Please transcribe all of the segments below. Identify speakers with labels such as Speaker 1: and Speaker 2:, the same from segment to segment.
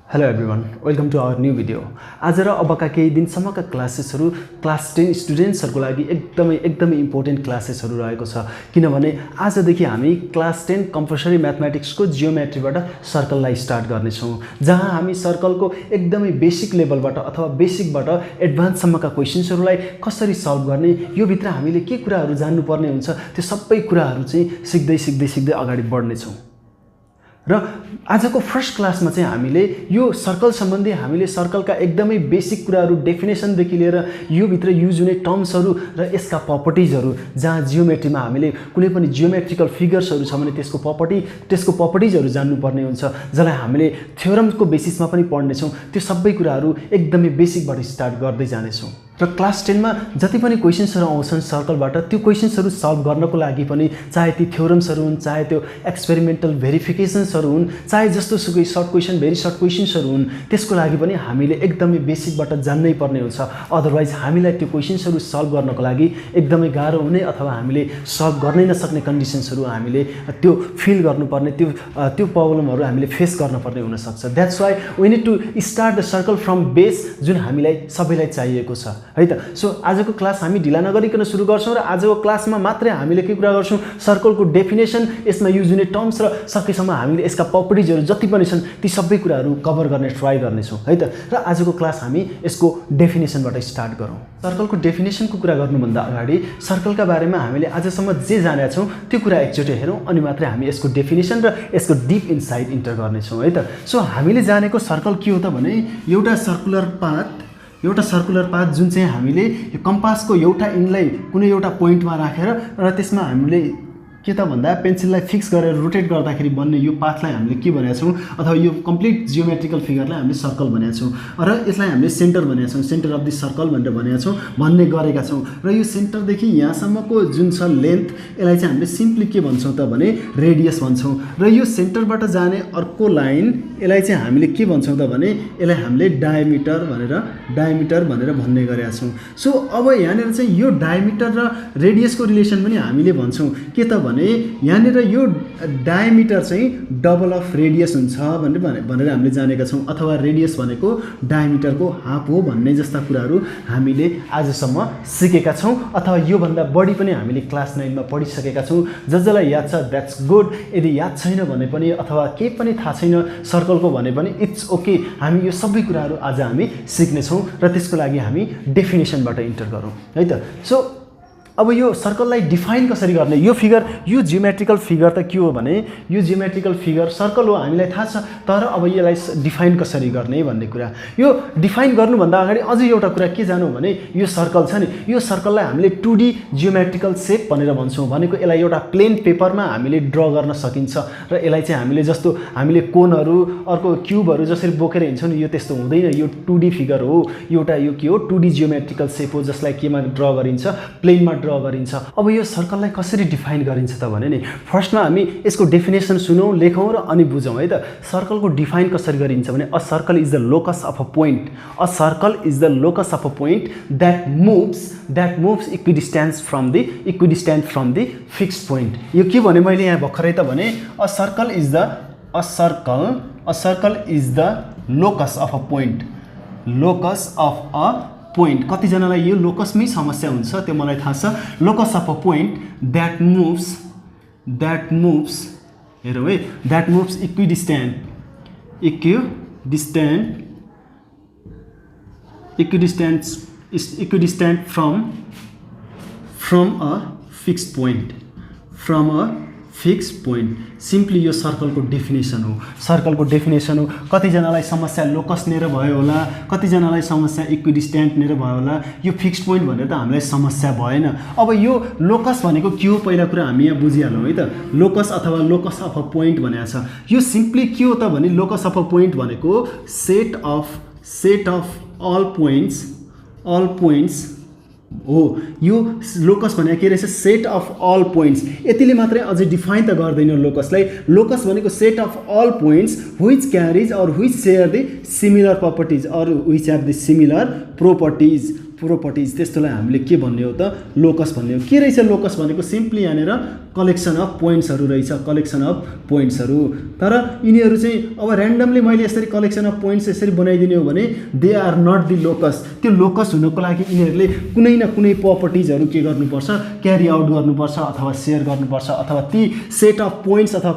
Speaker 1: Hello everyone, welcome to our new video. आज र अबका केही दिनसम्मका क्लासेसहरू क्लास 10 स्टुडेन्ट्सहरूको लागि एकदमै इम्पोर्टेन्ट क्लासेसहरू रहेको छ। किनभने आजदेखि हामी क्लास 10 कम्पलसरी म्याथमेटिक्सको जियोमेट्रीबाट सर्कललाई स्टार्ट गर्नेछौँ, जहाँ हामी सर्कलको एकदमै बेसिक लेभलबाट अथवा बेसिकबाट एडभान्ससम्मका क्वेसन्सहरूलाई कसरी सल्भ गर्ने, यो भित्र हामीले के कुराहरू जान्नुपर्ने हुन्छ, त्यो सबै कुराहरू चाहिँ सिक्दै अगाडि बढ्नेछौँ। र आजको फर्स्ट क्लासमा चाहिँ हामीले यो सर्कल सम्बन्धी हामीले सर्कलका एकदमै बेसिक कुराहरू डेफिनेसनदेखि लिएर यो भित्र युज हुने टर्म्सहरू र यसका प्रपर्टिजहरू, जहाँ जियोमेट्रीमा हामीले कुनै पनि जियोमेट्रिकल फिगर्सहरू छ भने त्यसको प्रपर्टिजहरू जान्नुपर्ने हुन्छ, जसलाई हामीले थ्योरमको बेसिसमा पनि पढ्नेछौँ। त्यो सबै कुराहरू एकदमै बेसिकबाट स्टार्ट गर्दै जानेछौँ। र क्लास 10 मा जति पनि क्वेसन्सहरू आउँछन् सर्कलबाट, त्यो क्वेसन्सहरू सल्भ गर्नको लागि पनि चाहे ती थ्योरम्सहरू हुन्, चाहे त्यो एक्सपेरिमेन्टल भेरिफिकेसन्सहरू हुन्, चाहे जस्तो सुकै सर्ट क्वेसन भेरी सर्ट क्वेसन्सहरू हुन्, त्यसको लागि पनि हामीले एकदमै बेसिकबाट जान्नै पर्ने हुन्छ। अदरवाइज हामीलाई त्यो क्वेसन्सहरू सल्भ गर्नको लागि एकदमै गाह्रो हुने अथवा हामीले सल्भ गर्नै नसक्ने कन्डिसन्सहरू हामीले त्यो फिल गर्नुपर्ने, त्यो प्रब्लमहरू हामीले फेस गर्नुपर्ने हुनसक्छ। That's why we need to start the circle from base, जुन हामीलाई सबैलाई चाहिएको छ, है त। सो आजको क्लास हामी ढिला नगरिकन सुरु गर्छौँ र आजको क्लासमा मात्रै हामीले के कुरा गर्छौँ, सर्कलको डेफिनेसन, यसमा युज हुने टर्म्स र सकेसम्म हामीले यसका प्रपर्टिजहरू जति पनि छन् ती सबै कुराहरू कभर गर्ने ट्राई गर्नेछौँ, है त। र आजको क्लास हामी यसको डेफिनेसनबाट स्टार्ट गरौँ। सर्कलको डेफिनेसनको कुरा गर्नुभन्दा अगाडि सर्कलका बारेमा हामीले आजसम्म जे जानेका छौँ त्यो कुरा एकचोटि हेरौँ, अनि मात्रै हामी यसको डेफिनेसन र यसको डिप इन्साइट इन्टर गर्नेछौँ, है त। सो हामीले जानेको सर्कल के हो त भने एउटा सर्कुलर पाथ जुन चाहिँ हामीले यो कम्पासको एउटा इन्डलाई कुनै एउटा पोइन्टमा राखेर र त्यसमा हामीले के त भन्दा पेन्सिललाई फिक्स गरेर रोटेट गर्दाखेरि बन्ने यो पाथलाई हामीले के भनेका छौँ, अथवा यो कम्प्लिट जियोमेट्रिकल फिगरलाई हामीले सर्कल भनेका छौँ र यसलाई हामीले सेन्टर भनेका छौँ, सेन्टर अफ द सर्कल भनेर भनेका छौँ, भन्ने गरेका छौँ। र यो सेन्टरदेखि यहाँसम्मको जुन छ लेन्थ, यसलाई चाहिँ हामीले सिम्पली के भन्छौँ त भने रेडियस भन्छौँ। र यो सेन्टरबाट जाने अर्को लाइन, यसलाई चाहिँ हामीले के भन्छौँ त भने यसलाई हामीले डायमिटर भनेर भन्ने गरेका छौँ। सो अब यहाँनिर चाहिँ यो डायमिटर र रेडियसको रिलेसन पनि हामीले भन्छौँ के त भने यहाँनिर यो डायमिटर चाहिँ डबल अफ रेडियस हुन्छ भनेर हामीले जानेका छौँ, अथवा रेडियस भनेको डायमिटरको हाफ हो भन्ने जस्ता कुराहरू हामीले आजसम्म सिकेका छौँ, अथवा योभन्दा बढी पनि हामीले क्लास 9 मा पढिसकेका छौँ। जसलाई याद छ द्याट्स गुड, यदि याद छैन भने पनि अथवा केही पनि थाहा छैन सर्कलको भने पनि इट्स ओके, हामी यो सबै कुराहरू आज हामी सिक्नेछौँ र त्यसको लागि हामी डेफिनेसनबाट इन्टर गरौँ, है त। सो अब यो सर्कललाई डिफाइन कसरी गर्ने, यो जियोमेट्रिकल फिगर त के हो भने यो जियोमेट्रिकल फिगर सर्कल हो, हामीलाई थाहा छ, तर अब यसलाई डिफाइन कसरी गर्ने भन्ने कुरा। यो डिफाइन गर्नुभन्दा अगाडि अझै एउटा कुरा के जानौँ भने यो सर्कल छ नि, यो सर्कललाई हामीले 2D जियोमेट्रिकल सेप भनेर भन्छौँ। भनेको यसलाई एउटा प्लेन पेपरमा हामीले ड्र गर्न सकिन्छ र यसलाई चाहिँ हामीले जस्तो हामीले कोनहरू अर्को क्युबहरू जसरी बोकेर हिँड्छौँ नि, यो त्यस्तो हुँदैन। यो 2D फिगर हो, एउटा यो के हो 2D जियोमेट्रिकल सेप हो, जसलाई केमा ड्र गरिन्छ, प्लेनमा ड्र गरिन्छ। अब यो सर्कललाई कसरी डिफाइन गरिन्छ त भने नि फर्स्टमा हामी यसको डेफिनेसन सुनौँ, लेखौँ र अनि बुझौँ, है त। सर्कलको डिफाइन कसरी गरिन्छ भने a circle is the locus of a point, a circle is the locus of a point that moves equidistance from the fixed point. यो के भने मैले यहाँ भर्खरै त भने a circle is the locus of a point. कतिजनालाई यो लोकसमै समस्या हुन्छ, त्यो मलाई थाहा छ। Locus of a point that moves equidistant from a fixed point. Simply यो सर्कलको डेफिनेसन हो। कतिजनालाई समस्या लोकस नेर भयो होला, कतिजनालाई समस्या इक्विडिस्टेन्ट नेर भयो होला। यो फिक्स्ड पोइन्ट भनेर त हामीलाई समस्या भएन। अब यो लोकस भनेको के हो पहिला कुरा हामी यहाँ बुझिहालौँ, है त। लोकस अथवा लोकस अफ अ पोइन्ट भनेको छ, यो सिम्पली के हो त भने लोकस अफ अ पोइन्ट भनेको सेट अफ अल पोइन्ट्स हो। यो लोकस भनेको के रहेछ, सेट अफ अल पोइन्ट्स। यतिले मात्रै अझै डिफाइन त गर्दैन लोकसलाई। लोकस भनेको set of all points which carries or which share the similar properties or which have the similar properties properties त्यस्तोलाई हामीले के भन्ने हो त लोकस भन्ने हो। के रहेछ लोकस भनेको सिम्पली यहाँनिर कलेक्सन अफ पोइन्ट्सहरू रहेछ, कलेक्सन अफ पोइन्ट्सहरू। तर यिनीहरू चाहिँ अब ऱ्यान्डमली मैले यसरी कलेक्सन अफ पोइन्ट्स यसरी बनाइदिने हो भने they are not the locus. त्यो लोकस हुनको लागि यिनीहरूले कुनै न कुनै प्रपर्टिजहरू के गर्नुपर्छ क्यारी आउट गर्नुपर्छ अथवा सेयर गर्नुपर्छ अथवा ती सेट अफ पोइन्ट्स अथवा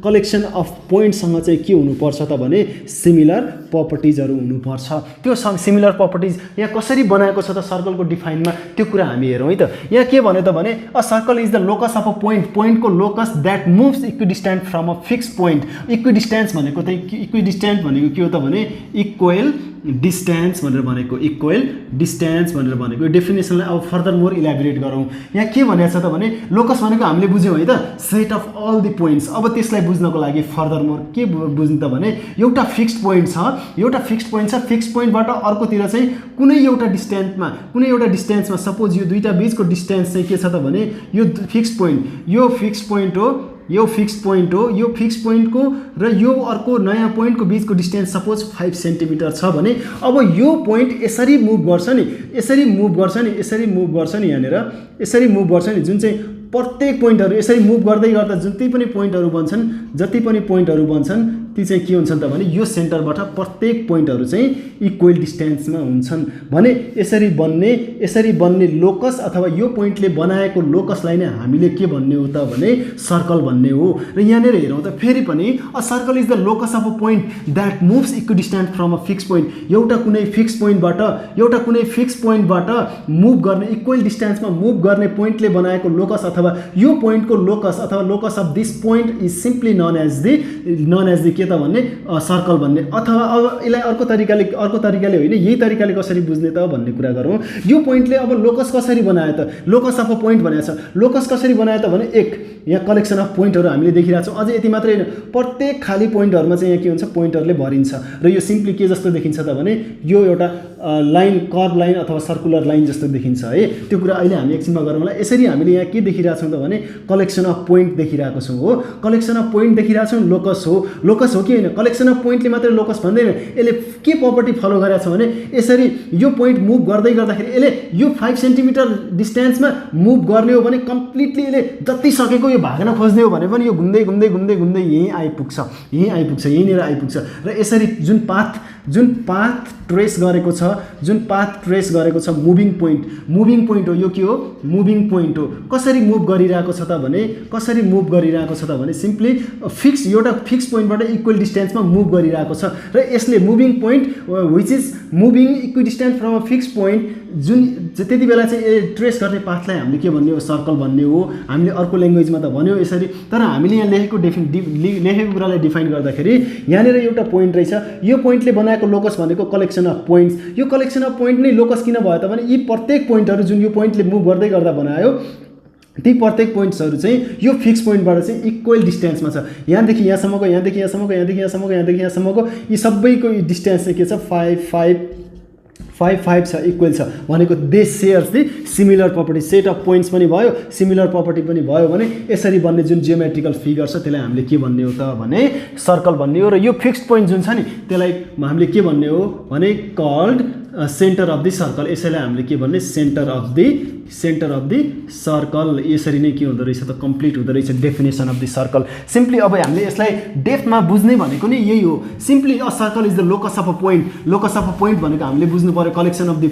Speaker 1: कलेक्सन अफ पोइन्ट्ससँग चाहिँ के हुनुपर्छ त भने सिमिलर प्रपर्टिजहरू हुनुपर्छ। त्यो सिमिलर प्रपर्टिज यहाँ कसरी बनाएको छ त सर्कलको डिफाइनमा त्यो कुरा हामी हेरौँ है त। यहाँ के भन्यो त भने a circle is the locus of a पोइन्टको locus that moves equidistant from a fix point. Equidistance भनेको के हो त भने इक्वल डिस्टेन्स भनेर भनेको, इक्वल डिस्टेन्स भनेर भनेको। डेफिनेसनलाई अब फर्दर मोर इलाबोरेट गरौँ। यहाँ के भनेको छ त भने लोकस भनेको हामीले बुझ्यौँ है त set of all the points. अब त्यसलाई बुझ्नको लागि फर्दर मोर के बुझ्नु त भने एउटा फिक्स्ड पोइन्ट छ, फिक्स्ड पोइन्टबाट अर्कोतिर चाहिँ कुनै एउटा डिस्टेन्समा सपोज यो दुईटा बीचको डिस्टेन्स चाहिँ के छ त भने यो फिक्स्ड पोइन्ट हो, यो फिक्स पोइन्टको र यो अर्को नयाँ पोइन्टको बीचको डिस्टेन्स सपोज 5 सेन्टिमिटर छ भने अब यो पोइन्ट यसरी मुभ गर्छ नि यहाँनिर यसरी मुभ गर्छ नि जुन चाहिँ प्रत्येक पोइन्टहरू यसरी मुभ गर्दै गर्दा जति पनि पोइन्टहरू बन्छन् ती चाहिँ के हुन्छन् त भने यो सेन्टरबाट प्रत्येक पोइन्टहरू चाहिँ इक्वल डिस्टेन्समा हुन्छन् भने यसरी बन्ने लोकस अथवा यो पोइन्टले बनाएको लोकसलाई नै हामीले के भन्ने हो त भने सर्कल भन्ने हो। र यहाँनिर हेरौँ त फेरि पनि a circle is the locus of a point that moves equidistant from a fix point. एउटा कुनै फिक्स पोइन्टबाट मुभ गर्ने इक्वल डिस्टेन्समा मुभ गर्ने पोइन्टले बनाएको लोकस अथवा यो पोइन्टको लोकस अथवा locus of this point is simply known as the के त भन्ने सर्कल भन्ने। अथवा अब यसलाई अर्को तरिकाले होइन यही तरिकाले कसरी बुझ्ने त भन्ने कुरा गरौँ। यो पोइन्टले अब लोकस कसरी बनायो त, लोकस अफ अ पोइन्ट भनेको छ। लोकस कसरी बनायो त भने यहाँ कलेक्सन अफ पोइन्टहरू हामीले देखिरहेको छौँ। अझै यति मात्रै होइन प्रत्येक खाली पोइन्टहरूमा चाहिँ यहाँ के हुन्छ पोइन्टहरूले भरिन्छ र यो सिम्पली के जस्तो देखिन्छ त भने यो एउटा लाइन कर्भ लाइन अथवा सर्कुलर लाइन जस्तो देखिन्छ है। त्यो कुरा अहिले हामी एकछिनमा गरौँला। यसरी हामीले यहाँ के देखिरहेको छौँ त भने कलेक्सन अफ पोइन्ट देखिरहेको छौँ हो। कलेक्सन अफ पोइन्ट देखिरहेको छौँ, लोकस हो कि होइन। कलेक्सन अफ पोइन्टले मात्रै लोकस भन्दैन, यसले के प्रपर्टी फलो गरेको छ भने यसरी यो पोइन्ट मुभ गर्दै गर्दाखेरि यसले यो 5 सेन्टिमिटर डिस्टेन्समा मुभ गर्ने हो भने कम्प्लिटली यसले जति सकेको यो भाग्न खोज्ने हो भने पनि यो घुम्दै यहीँ यहीँनिर आइपुग्छ। र यसरी जुन पाथ ट्रेस गरेको छ मुभिङ पोइन्ट हो। यो के हो मुभिङ पोइन्ट हो। कसरी मुभ गरिरहेको छ त भने सिम्पली एउटा फिक्स पोइन्टबाट इक्वल डिस्टेन्समा मुभ गरिरहेको छ र यसले moving point which is moving equidistant from a fix point जुन त्यति बेला चाहिँ ट्रेस गर्ने पाथलाई हामीले के भन्ने हो सर्कल भन्ने हो। हामीले अर्को ल्याङ्ग्वेजमा त भन्यो यसरी, तर हामीले यहाँ लेखेको कुरालाई डिफाइन गर्दाखेरि यहाँनिर एउटा पोइन्ट रहेछ। यो पोइन्टले बनाएको लोकस भनेको कलेक्सन अफ पोइन्ट्स। यो कलेक्सन अफ पोइन्ट नै लोकस किन भयो त भने यी प्रत्येक पोइन्टहरू जुन यो पोइन्टले मुभ गर्दै गर्दा बनायो ती प्रत्येक पोइन्ट्सहरू चाहिँ यो फिक्स पोइन्टबाट चाहिँ इक्वल डिस्टेन्समा छ। यहाँदेखि यहाँसम्मको यी सबैको डिस्टेन्स चाहिँ के छ 5 छ, इक्वल छ भनेको they shares the similar property. Set of points पनि भयो, सिमिलर प्रपर्टी पनि भयो भने यसरी बन्ने जुन जियोमेट्रिकल फिगर छ त्यसलाई हामीले के भन्ने हो त भने सर्कल भन्ने हो। र यो फिक्स्ड पोइन्ट जुन छ नि त्यसलाई हामीले के भन्ने हो भने called centre of the circle. यसैलाई हामीले के भन्ने सेन्टर अफ दि सर्कल। यसरी नै के हुँदो रहेछ त कम्प्लिट हुँदो रहेछ definition of the circle. Simply अब हामीले यसलाई डेप्थमा बुझ्ने भनेको नै यही हो। Simply a circle is the locus of a point भनेको हामीले बुझ्नु पर्यो collection of the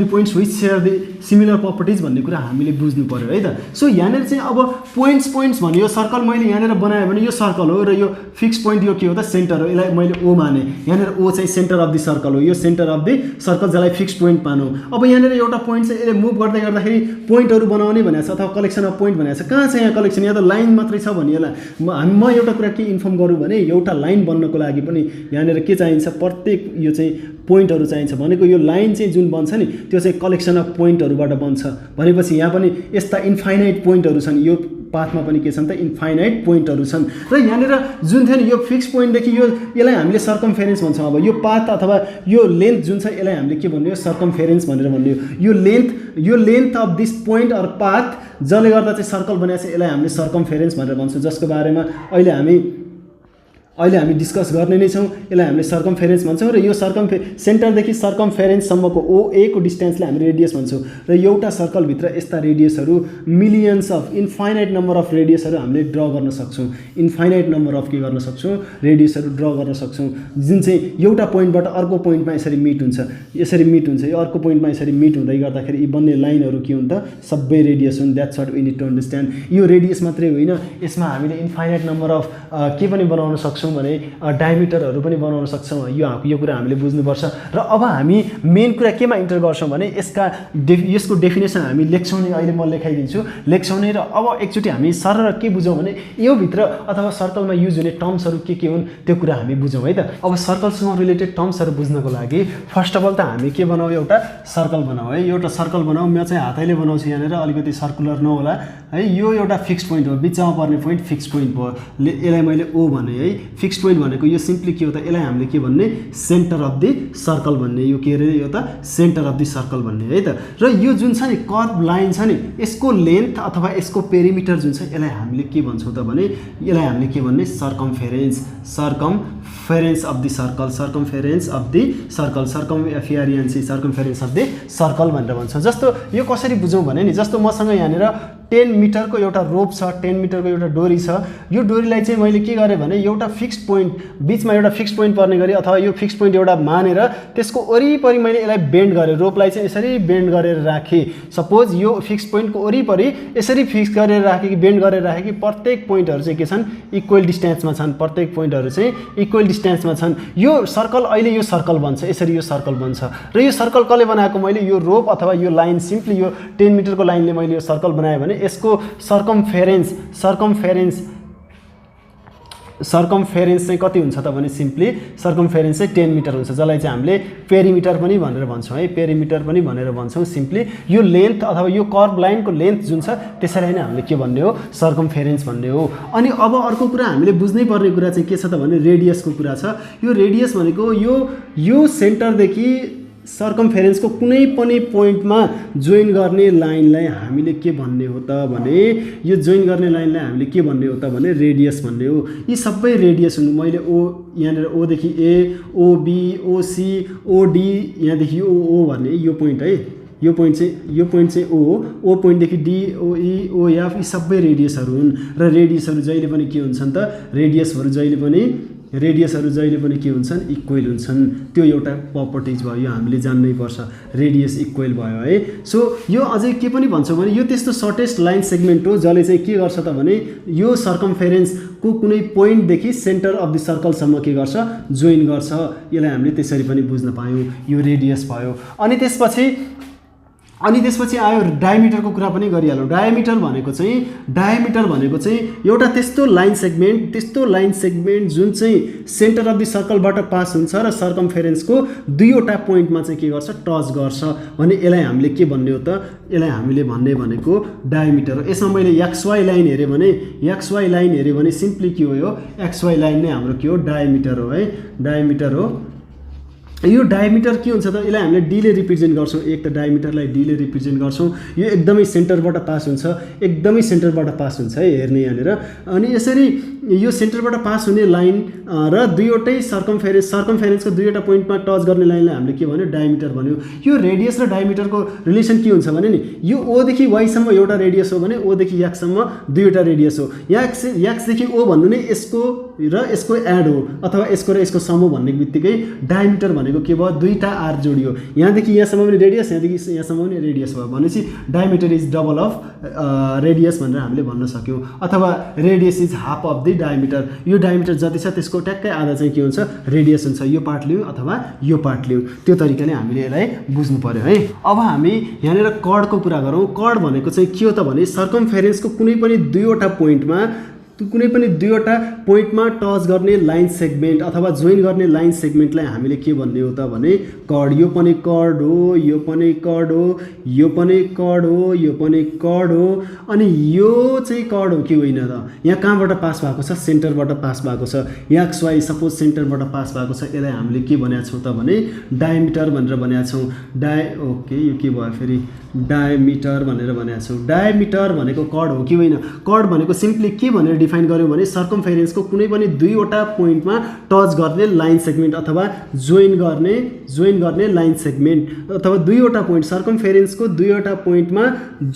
Speaker 1: points which share the similar properties भन्ने कुरा हामीले बुझ्नु पर्यो है त। सो यहाँनिर चाहिँ अब पोइन्ट्स भन्यो यो सर्कल मैले यहाँनिर बनाएँ भने यो सर्कल हो र यो फिक्स पोइन्ट यो के हो त सेन्टर हो। यसलाई मैले ओ माने, यहाँनिर ओ चाहिँ सेन्टर अफ दि सर्कल हो। यो सेन्टर अफ दि सर्कल जसलाई फिक्स पोइन्ट मानौँ। अब यहाँनिर एउटा पोइन्ट चाहिँ यसले मुभ गर्दाखेरि पोइन्टहरू बनाउने भनेको छ अथवा कलेक्सन अफ पोइन्ट भनेको छ। कहाँ छ यहाँ कलेक्सन? यहाँ त लाइन मात्रै छ भने यसलाई म एउटा कुरा के इन्फर्म गरौँ भने एउटा लाइन बन्नको लागि पनि यहाँनिर के चाहिन्छ प्रत्येक यो चाहिँ पोइन्टहरू चाहिन्छ भनेको यो लाइन चाहिँ जुन बन्छ नि त्यो चाहिँ कलेक्सन अफ पोइन्टहरूबाट बन्छ भनेपछि यहाँ पनि यस्ता इन्फाइनाइट पोइन्टहरू छन्। यो पाथमा पनि के छन् त इन्फाइनाइट पोइन्टहरू छन्। र यहाँनिर जुन थियो नि यो फिक्स पोइन्टदेखि यसलाई हामीले सर्कमफेरेन्स भन्छौँ। अब यो पाथ अथवा यो लेन्थ जुन छ यसलाई हामीले के भन्ने हो सर्कमफेरेन्स भनेर भन्ने हो। यो length of this point or path जसले गर्दा चाहिँ सर्कल बनाएको छ यसलाई हामीले सर्कमफेरेन्स भनेर भन्छौँ, जसको बारेमा अहिले हामी अहिले हामी डिस्कस गर्ने नै छौँ। यसलाई हामीले सर्कमफेरेन्स भन्छौँ र यो सेन्टरदेखि सर्कमफेरेन्ससम्मको OA को डिस्टेन्सलाई हामी रेडियस भन्छौँ र एउटा सर्कलभित्र यस्ता रेडियसहरू millions of infinite number of रेडियसहरू हामीले ड्र गर्न सक्छौँ। इन्फाइनाइट नम्बर अफ के गर्न सक्छौँ रेडियसहरू ड्र गर्न सक्छौँ जुन चाहिँ एउटा पोइन्टबाट अर्को पोइन्टमा यसरी मिट हुन्छ यो अर्को पोइन्टमा यसरी मिट हुँदै गर्दाखेरि यी बन्ने लाइनहरू के हुन् त सबै रेडियस हुन्। That's what we need to understand. यो रेडियस मात्रै होइन, यसमा हामीले इन्फाइनाइट नम्बर अफ के पनि बनाउन सक्छौँ भने डायमिटरहरू पनि बनाउन सक्छौँ। यो कुरा हामीले बुझ्नुपर्छ। र अब हामी मेन कुरा केमा इन्टर गर्छौँ भने यसको डेफिनेसन हामी लेख्छौँ नि, अहिले म लेखाइदिन्छु, लेख्छौँ नि। र अब एकचोटि हामी सरर के बुझौँ भने यो भित्र अथवा सर्कलमा युज हुने टर्म्सहरू के हुन् त्यो कुरा हामी बुझौँ है त। अब सर्कलसँग रिलेटेड टर्म्सहरू बुझ्नको लागि फर्स्ट अफ अल त हामी के बनाऊ, एउटा सर्कल बनाऊ है। एउटा सर्कल बनाऊ, म चाहिँ हातैले बनाउँछु यहाँनिर, अलिकति सर्कुलर नहोला है। यो एउटा फिक्स पोइन्ट हो, बिचमा पर्ने पोइन्ट फिक्स पोइन्ट भयो। यसलाई मैले O भने है। फिक्स पोइन्ट भनेको यो सिम्पली के हो त, यसलाई हामीले के भन्ने सेन्टर अफ दि सर्कल भन्ने। यो के अरे, यो त सेन्टर अफ दि सर्कल भन्ने है त। र यो जुन छ नि कर्भ लाइन छ नि, यसको लेन्थ अथवा यसको पेरिमिटर जुन छ यसलाई हामीले के भन्छौँ त भने यसलाई हामीले के भन्ने circumference of the circle, circumference of the circle, circumference of the circle भनेर भन्छौँ। जस्तो यो कसरी बुझौँ भने नि, जस्तो मसँग यहाँनिर 10 मिटरको एउटा रोप छ, 10 मिटरको एउटा डोरी छ। यो डोरीलाई चाहिँ मैले के गरेँ भने एउटा फिक्स्ड पोइन्ट, बिचमा एउटा फिक्स्ड पोइन्ट पर्ने गरी अथवा यो फिक्स्ड पोइन्ट एउटा मानेर त्यसको वरिपरि मैले यसलाई बेन्ड गरेँ, रोपलाई चाहिँ यसरी बेन्ड गरेर राखेँ। सपोज यो फिक्स्ड पोइन्टको वरिपरि यसरी फिक्स गरेर राखेँ कि बेन्ड गरेर राखेँ कि प्रत्येक पोइन्टहरू चाहिँ के छन्, इक्वल डिस्टेन्समा छन्। प्रत्येक पोइन्टहरू चाहिँ इक्वल डिस्टेन्समा छन्। यो सर्कल अहिले यो सर्कल बन्छ, यसरी यो सर्कल बन्छ। र यो सर्कल कसले बनाएको, मैले यो रोप अथवा यो लाइन, सिम्पली यो 10 मिटरको लाइनले मैले यो सर्कल बनाएँ भने यसको सर्कमफेरेन्स चाहिँ कति हुन्छ त भने सिम्पली सर्कमफेरेन्स चाहिँ 10 मिटर हुन्छ, जसलाई चाहिँ हामीले पेरिमिटर पनि भनेर भन्छौँ है। पेरिमिटर पनि भनेर भन्छौँ। सिम्पली यो लेन्थ अथवा यो कर्भ लाइनको लेन्थ जुन छ त्यसैलाई नै हामीले के भन्ने हो, सर्कमफेरेन्स भन्ने हो। अनि अब अर्को कुरा हामीले बुझ्नै पर्ने कुरा चाहिँ के छ त भने रेडियसको कुरा छ। यो रेडियस भनेको यो सेन्टरदेखि सर्कमफेरेन्सको कुनै पनि पोइन्टमा जोइन गर्ने लाइनलाई हामीले के भन्ने हो त भने, यो जोइन गर्ने लाइनलाई हामीले के भन्ने हो त भने रेडियस भन्ने हो। यी सबै रेडियस हुनु, मैले यहाँनिर ओदेखि A, OB, OC, OD, यहाँदेखि O भन्ने यो पोइन्ट है, यो पोइन्ट चाहिँ O पोइन्टदेखि D, OE, OF यी सबै रेडियसहरू हुन्। र रेडियसहरू जहिले पनि के हुन्छन् त, रेडियसहरू जहिले पनि के हुन्छन्, इक्वल हुन्छन्। त्यो एउटा प्रपर्टिज भयो, यो हामीले जान्नै पर्छ। रेडियस इक्वल भयो है। सो यो अझै के पनि भन्छौँ भने यो त्यस्तो सर्टेस्ट लाइन सेगमेन्ट हो जसले चाहिँ के गर्छ त भने यो सर्कमफेरेन्सको कुनै पोइन्टदेखि सेन्टर अफ द सर्कलसम्म के गर्छ, जोइन गर्छ। यसलाई हामीले त्यसरी पनि बुझ्न पायौँ। यो रेडियस भयो। अनि त्यसपछि आयो डायमिटरको कुरा पनि गरिहालौँ। डायमिटर भनेको चाहिँ एउटा त्यस्तो लाइन सेगमेन्ट जुन चाहिँ सेन्टर अफ द सर्कलबाट पास हुन्छ र सर्कमफेरेन्सको दुईवटा पोइन्टमा चाहिँ के गर्छ, टच गर्छ भने यसलाई हामीले के भन्ने हो त, यसलाई हामीले भन्ने भनेको डायमिटर हो। यसमा मैले XY लाइन हेऱ्यो भने सिम्पली के हो, यो XY लाइन नै हाम्रो के हो, डायमिटर हो है, डायमिटर हो। यो डायमिटर के हुन्छ त, यसलाई हामीले D ले रिप्रेजेन्ट गर्छौँ। एक त डायमिटरलाई D ले रिप्रेजेन्ट गर्छौँ। यो एकदमै सेन्टरबाट पास हुन्छ है, हेर्ने यहाँनिर। अनि यसरी यो सेन्टरबाट पास हुने लाइन र दुईवटै सर्कमफेरेन्सको दुईवटा पोइन्टमा टच गर्ने लाइनलाई हामीले के भन्यो, डायमिटर भन्यो। यो रेडियस र डायमिटरको रिलेसन के हुन्छ भने नि, यो O देखि Y सम्म एउटा रेडियस हो भने O देखि X सम्म दुईवटा रेडियस हो। X देखि O भन्नु नै यसको र यसको एड हो अथवा यसको र यसको सम हो भन्ने बित्तिकै डायमिटर भनेको के भयो, दुईटा R जोडियो। यहाँदेखि यहाँसम्म पनि रेडियस, यहाँदेखि यहाँसम्म पनि रेडियस भयो भनेपछि diameter is double of radius भनेर हामीले भन्न सक्यौँ। अथवा radius is half of the diameter. यो डायमिटर जति छ त्यसको ट्याक्कै आधा चाहिँ के हुन्छ, रेडियस हुन्छ। यो पार्ट लिउँ अथवा यो पार्ट लिउँ, त्यो तरिकाले हामीले यसलाई बुझ्नु पर्यो है। अब हामी यहाँनिर कर्डको कुरा गरौँ। कर्ड भनेको चाहिँ के हो त भने सर्कमफेरेन्सको कुनै पनि दुईवटा पोइन्टमा टच गर्ने लाइन सेगमेन्ट अथवा जोइन गर्ने लाइन सेगमेन्टलाई हामीले के भन्ने हो त भने कर्ड। यो पनि कर्ड हो, यो पनि कर्ड हो, यो पनि कर्ड हो, यो पनि कर्ड हो। अनि यो चाहिँ कर्ड हो कि होइन त, यहाँ कहाँबाट पास भएको छ, सेन्टरबाट पास भएको छ। XY सपोज सेन्टरबाट पास भएको छ, यसलाई हामीले के भनेका छौँ त भने डायमिटर भनेर भनेका छौँ। ओके, यो के भयो फेरि, डायमिटर भनेर भनेका छौँ। डायमिटर भनेको कर्ड हो कि होइन, कर्ड भनेको सिम्पली के भनेर डिफाइन गर्यौँ भने सर्कमफेरेन्सको कुनै पनि दुईवटा पोइन्टमा टच गर्ने लाइन सेगमेन्ट अथवा जोइन गर्ने लाइन सेगमेन्ट अथवा दुईवटा पोइन्ट सर्कमफेरेन्सको दुईवटा पोइन्टमा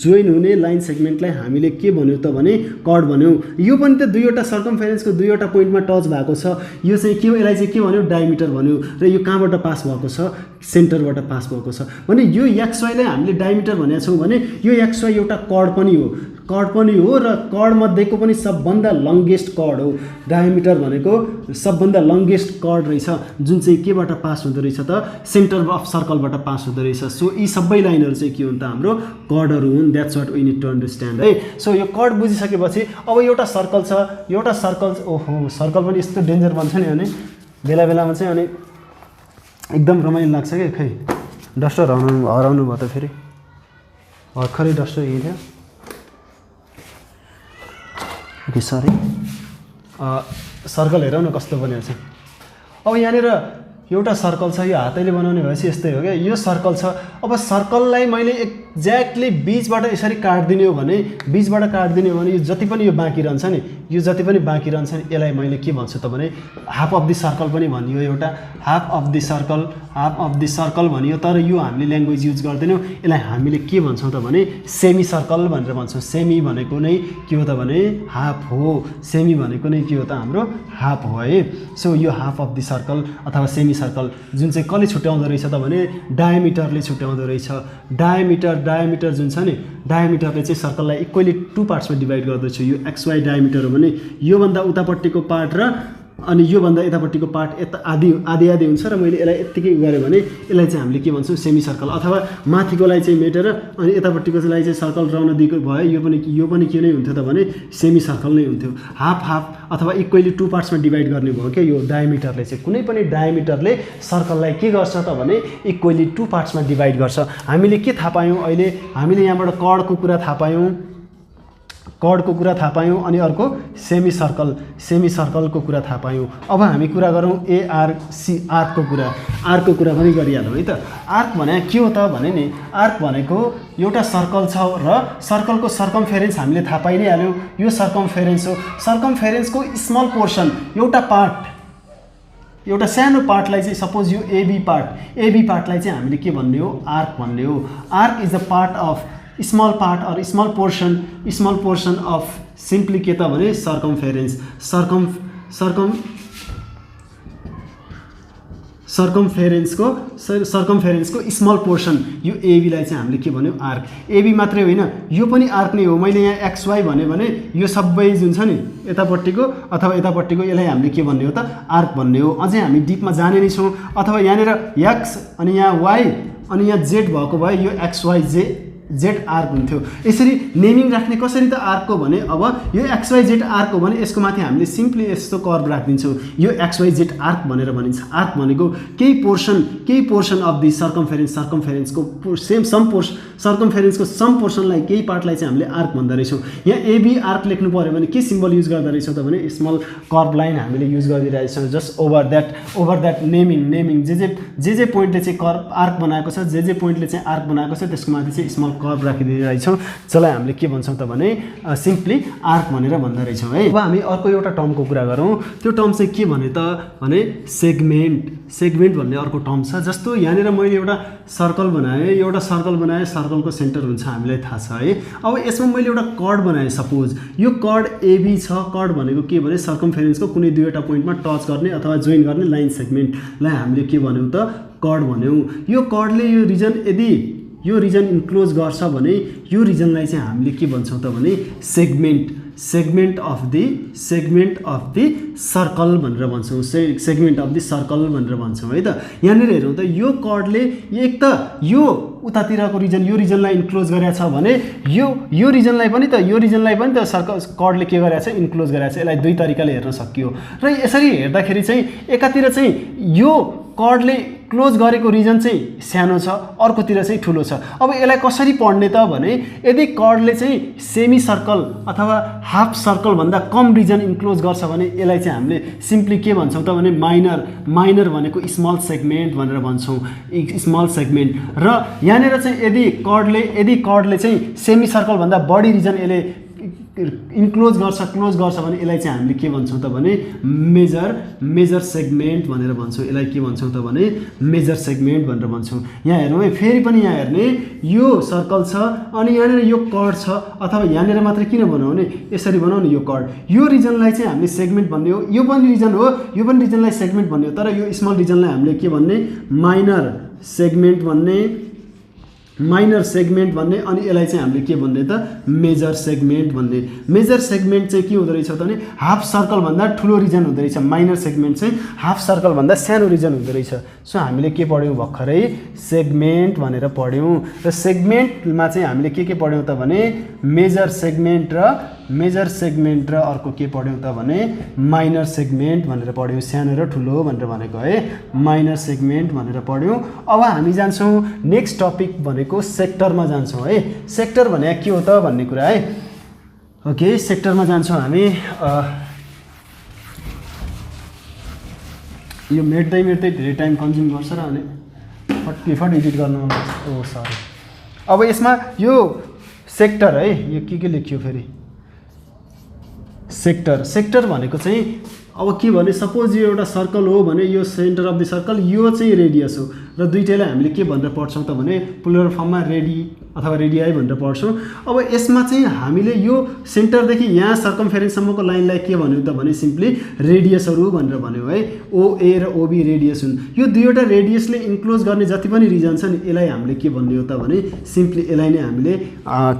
Speaker 1: जोइन हुने लाइन सेगमेन्टलाई हामीले के भन्यौँ त भने कर्ड भन्यौँ। यो पनि त दुईवटा सर्कमफेरेन्सको दुईवटा पोइन्टमा टच भएको छ, यो चाहिँ के यसलाई चाहिँ के भन्यो डायमिटर भन्यो र यो कहाँबाट पास भएको छ सेन्टरबाट पास भएको छ भने यो एक्सवाईलाई हामीले डायमिटर भनेका छौँ भने यो एक्सवाई एउटा कर्ड पनि हो र कर्ड मध्येको पनि सबभन्दा लङ्गेस्ट कर्ड हो। डायमिटर भनेको सबभन्दा लङ्गेस्ट कर्ड रहेछ जुन चाहिँ केबाट पास हुँदो रहेछ त सेन्टर अफ सर्कलबाट पास हुँदो रहेछ। सो यी सबै लाइनहरू चाहिँ के हुन् त हाम्रो कर्डहरू हुन्। That's what we need to understand है। सो यो कर्ड बुझिसकेपछि अब एउटा सर्कल छ, एउटा सर्कल ओहो सर्कल पनि यस्तो डेन्जर बन्छ नि अनि बेला बेलामा चाहिँ अनि एकदम रमाइलो लाग्छ कि खै डस्टर हराउनु भयो त फेरि भर्खरै डस्टर हिँड्यो। ओके सरी सर्कल हेरौँ न कस्तो बनेको छ। अब यहाँनिर एउटा सर्कल छ, यो हातैले बनाउने भएपछि यस्तै हो क्या। यो सर्कल छ, अब सर्कललाई मैले एक्ज्याक्टली बीचबाट यसरी काटिदिने हो भने यो जति पनि यो बाँकी रहन्छ नि यसलाई मैले के भन्छु त भने हाफ अफ द सर्कल पनि भनियो। एउटा हाफ अफ द सर्कल भनियो, तर यो हामीले ल्याङ्ग्वेज युज गर्दैनौँ। यसलाई हामीले के भन्छौँ त भने सेमी सर्कल भनेर भन्छौँ। सेमी भनेको नै के हो त भने हाफ हो, सेमी भनेको नै के हो त हाम्रो हाफ हो है। सो यो हाफ अफ द सर्कल अथवा सेमी सर्कल जुन चाहिँ कसले छुट्याउँदो रहेछ त भने डायमिटरले छुट्याउँदो रहेछ। डायमिटर जुन छ नि डायमिटरले चाहिँ सर्कललाई इक्वली टु पार्ट्समा डिभाइड गर्दछ। यो एक्सवाई डायमिटर हो भने योभन्दा उतापट्टिको पार्ट र अनि योभन्दा यतापट्टिको पार्ट यता आधी हुन्छ र मैले यसलाई यत्तिकै गरेँ भने यसलाई चाहिँ हामीले के भन्छौँ सेमी सर्कल अथवा माथिकोलाई चाहिँ मेटेर अनि यतापट्टिकोलाई चाहिँ सर्कल रहन दिएको भए यो पनि के नै हुन्थ्यो त भने सेमी सर्कल नै हुन्थ्यो। हाफ अथवा इक्वली टु पार्ट्समा डिभाइड गर्ने भयो क्या यो डायमिटरले चाहिँ। कुनै पनि डायमिटरले सर्कललाई के गर्छ त भने इक्वली टु पार्ट्समा डिभाइड गर्छ। हामीले के थाहा पायौँ अहिले हामीले यहाँबाट कर्डको कुरा थाहा पायौँ अनि अर्को सेमी सर्कलको कुरा थाहा पायौँ। अब हामी कुरा गरौँ आर्कको कुरा पनि गरिहालौँ है त। आर्क भने के हो त भने नि आर्क भनेको एउटा सर्कल छ र सर्कलको सर्कमफेरेन्स हामीले थाहा पाइ नै हाल्यौँ। यो सर्कमफेरेन्स हो। सर्कमफेरेन्सको स्मल पोर्सन एउटा सानो पार्टलाई चाहिँ सपोज यो एबी पार्टलाई चाहिँ हामीले के भन्ने हो आर्क भन्ने हो। Arc is the part of small part or small portion of simply के त भने सर्कमफेरेन्सको स्मल पोर्सन यो एबीलाई चाहिँ हामीले के भन्यौँ आर्क। एबी मात्रै होइन यो पनि आर्क नै हो। मैले यहाँ एक्सवाई भने यो सबै जुन छ नि यतापट्टिको अथवा यतापट्टिको यसलाई हामीले के भन्ने हो त आर्क भन्ने हो। अझै हामी डिपमा जाने नै छौँ। अथवा यहाँनिर एक्स अनि यहाँ वाई अनि यहाँ जेड भएको भए यो एक्सवाई जेड आर्क हुन्थ्यो। यसरी नेमिङ राख्ने कसरी त आर्कको भने अब यो एक्सवाई जेड आर्क हो भने यसको माथि हामीले सिम्पली यस्तो कर्भ राखिदिन्छौँ। यो एक्सवाई जेड आर्क भनेर भनिन्छ। आर्क भनेको केही पोर्सन अफ द सर्कमफेरेन्सको सम पोर्सनलाई केही पार्टलाई चाहिँ हामीले आर्क भन्दो रहेछौँ। यहाँ एबी आर्क लेख्नु पऱ्यो भने के सिम्बल युज गर्दो रहेछौँ त भने स्मल कर्भ लाइन हामीले युज गरिदिरहेछौँ। जस्ट ओभर द्याट नेमिङ जे पोइन्टले चाहिँ कर्भ आर्क बनाएको छ जे पोइन्टले चाहिँ आर्क बनाएको छ त्यसको माथि चाहिँ स्मल कर्भ राखिदिइरहेछौँ। जसलाई हामीले के भन्छौँ त भने सिम्पली आर्क भनेर भन्दो रहेछौँ है। अब हामी अर्को एउटा टर्मको कुरा गरौँ। त्यो टर्म चाहिँ के भने त भने सेगमेन्ट भन्ने अर्को टर्म छ। जस्तो यहाँनिर मैले एउटा सर्कल बनाएँ सर्कलको सेन्टर हुन्छ हामीलाई थाहा छ है। अब यसमा मैले एउटा कर्ड बनाएँ। सपोज यो कर्ड एबी छ। कर्ड भनेको के भने सर्कमफेरेन्सको कुनै दुईवटा पोइन्टमा टच गर्ने अथवा जोइन गर्ने लाइन सेगमेन्टलाई हामीले के भन्यौँ त कर्ड भन्यौँ। यो कर्डले यो रिजन इन्क्लोज गर्छ भने यो रिजनलाई चाहिँ हामीले के भन्छौँ त भने सेगमेन्ट अफ द सर्कल भनेर भन्छौँ। सेगमेन्ट अफ द सर्कल भनेर भन्छौँ है त। यहाँनिर हेरौँ त यो कर्डले एक त यो उतातिरको रिजन यो रिजनलाई इन्क्लोज गरेको छ भने यो रिजनलाई पनि त सर्कल कर्डले के गरेको छ इन्क्लोज गरेको छ। यसलाई दुई तरिकाले हेर्न सकियो र यसरी हेर्दाखेरि चाहिँ एकातिर चाहिँ यो कर्डले क्लोज गरेको रिजन चाहिँ सानो छ अर्कोतिर चाहिँ ठुलो छ। अब यसलाई कसरी पढ्ने त भने यदि कर्डले चाहिँ सेमी सर्कल अथवा हाफ सर्कल भन्दा कम रिजन इन्क्लोज गर्छ भने यसलाई चाहिँ हामीले सिम्पली के भन्छौँ त भने माइनर भनेको स्मल सेगमेन्ट भनेर भन्छौँ। स्मल सेगमेन्ट र यहाँनिर चाहिँ यदि कर्डले चाहिँ सेमी सर्कल भन्दा बढी रिजन यसले इन्क्लोज गर्छ क्लोज गर्छ भने यसलाई चाहिँ हामीले के भन्छौँ त भने मेजर सेगमेन्ट भनेर भन्छौँ। यसलाई के भन्छौँ त भने मेजर सेगमेन्ट भनेर भन्छौँ। यहाँ हेरौँ है, फेरि पनि यहाँ हेर्ने यो सर्कल छ अनि यहाँनिर यो कर्ड छ, अथवा यहाँनिर मात्रै किन बनाउने, यसरी बनाउने यो कर्ड, यो रिजनलाई चाहिँ हामीले सेगमेन्ट भन्ने हो। यो पनि रिजन हो, यो पनि रिजनलाई सेगमेन्ट भन्ने हो, तर यो स्मल रिजनलाई हामीले के भन्ने, माइनर सेगमेन्ट भन्ने अनि यसलाई चाहिँ हामीले के भन्ने त मेजर सेगमेन्ट भन्ने। मेजर सेगमेन्ट चाहिँ के हुँदो रहेछ त भने हाफ सर्कल भन्दा ठुलो रिजन हुँदो रहेछ, माइनर सेगमेन्ट चाहिँ हाफ सर्कल भन्दा सानो रिजन हुँदो रहेछ। सो हामीले के पढ्यौँ भर्खरै सेगमेन्ट भनेर पढ्यौँ। र सेगमेन्टमा चाहिँ हामीले के पढ्यौँ त भने मेजर सेगमेन्ट र अर्को के पढ्यौँ त भने माइनर सेगमेन्ट भनेर पढ्यौँ। सानो र ठुलो भनेर भनेको है, माइनर सेगमेन्ट भनेर पढ्यौँ। अब हामी जान्छौँ नेक्स्ट टपिक भनेको सेक्टरमा जान्छौँ है। सेक्टर भने के हो त भन्ने कुरा है। ओके, सेक्टरमा जान्छौँ हामी। यो मेट्दै धेरै टाइम कन्ज्युम गर्छ र अनि फट एडिट गर्नु, ओ सरी। अब यसमा यो सेक्टर है, यो के लेखियो फेरि, सेक्टर भनेको चाहिँ अब के भने सपोज यो एउटा सर्कल हो भने यो सेन्टर अफ द सर्कल, यो चाहिँ रेडियस हो र दुईटैलाई हामीले के भनेर पढ्छौँ त भने प्लुरल फर्ममा रेडी अथवा रेडियाई भनेर पढ्छौँ। अब यसमा चाहिँ हामीले यो सेन्टरदेखि यहाँ सर्कमफेरेन्ससम्मको लाइनलाई के भन्यो त भने सिम्पली रेडियसहरू भनेर भन्यो है। ओए र ओबी रेडियस हुन्। यो दुईवटा रेडियसले इन्क्लोज गर्ने जति पनि रिजन छ नि यसलाई हामीले के भन्ने हो त भने सिम्पली यसलाई नै हामीले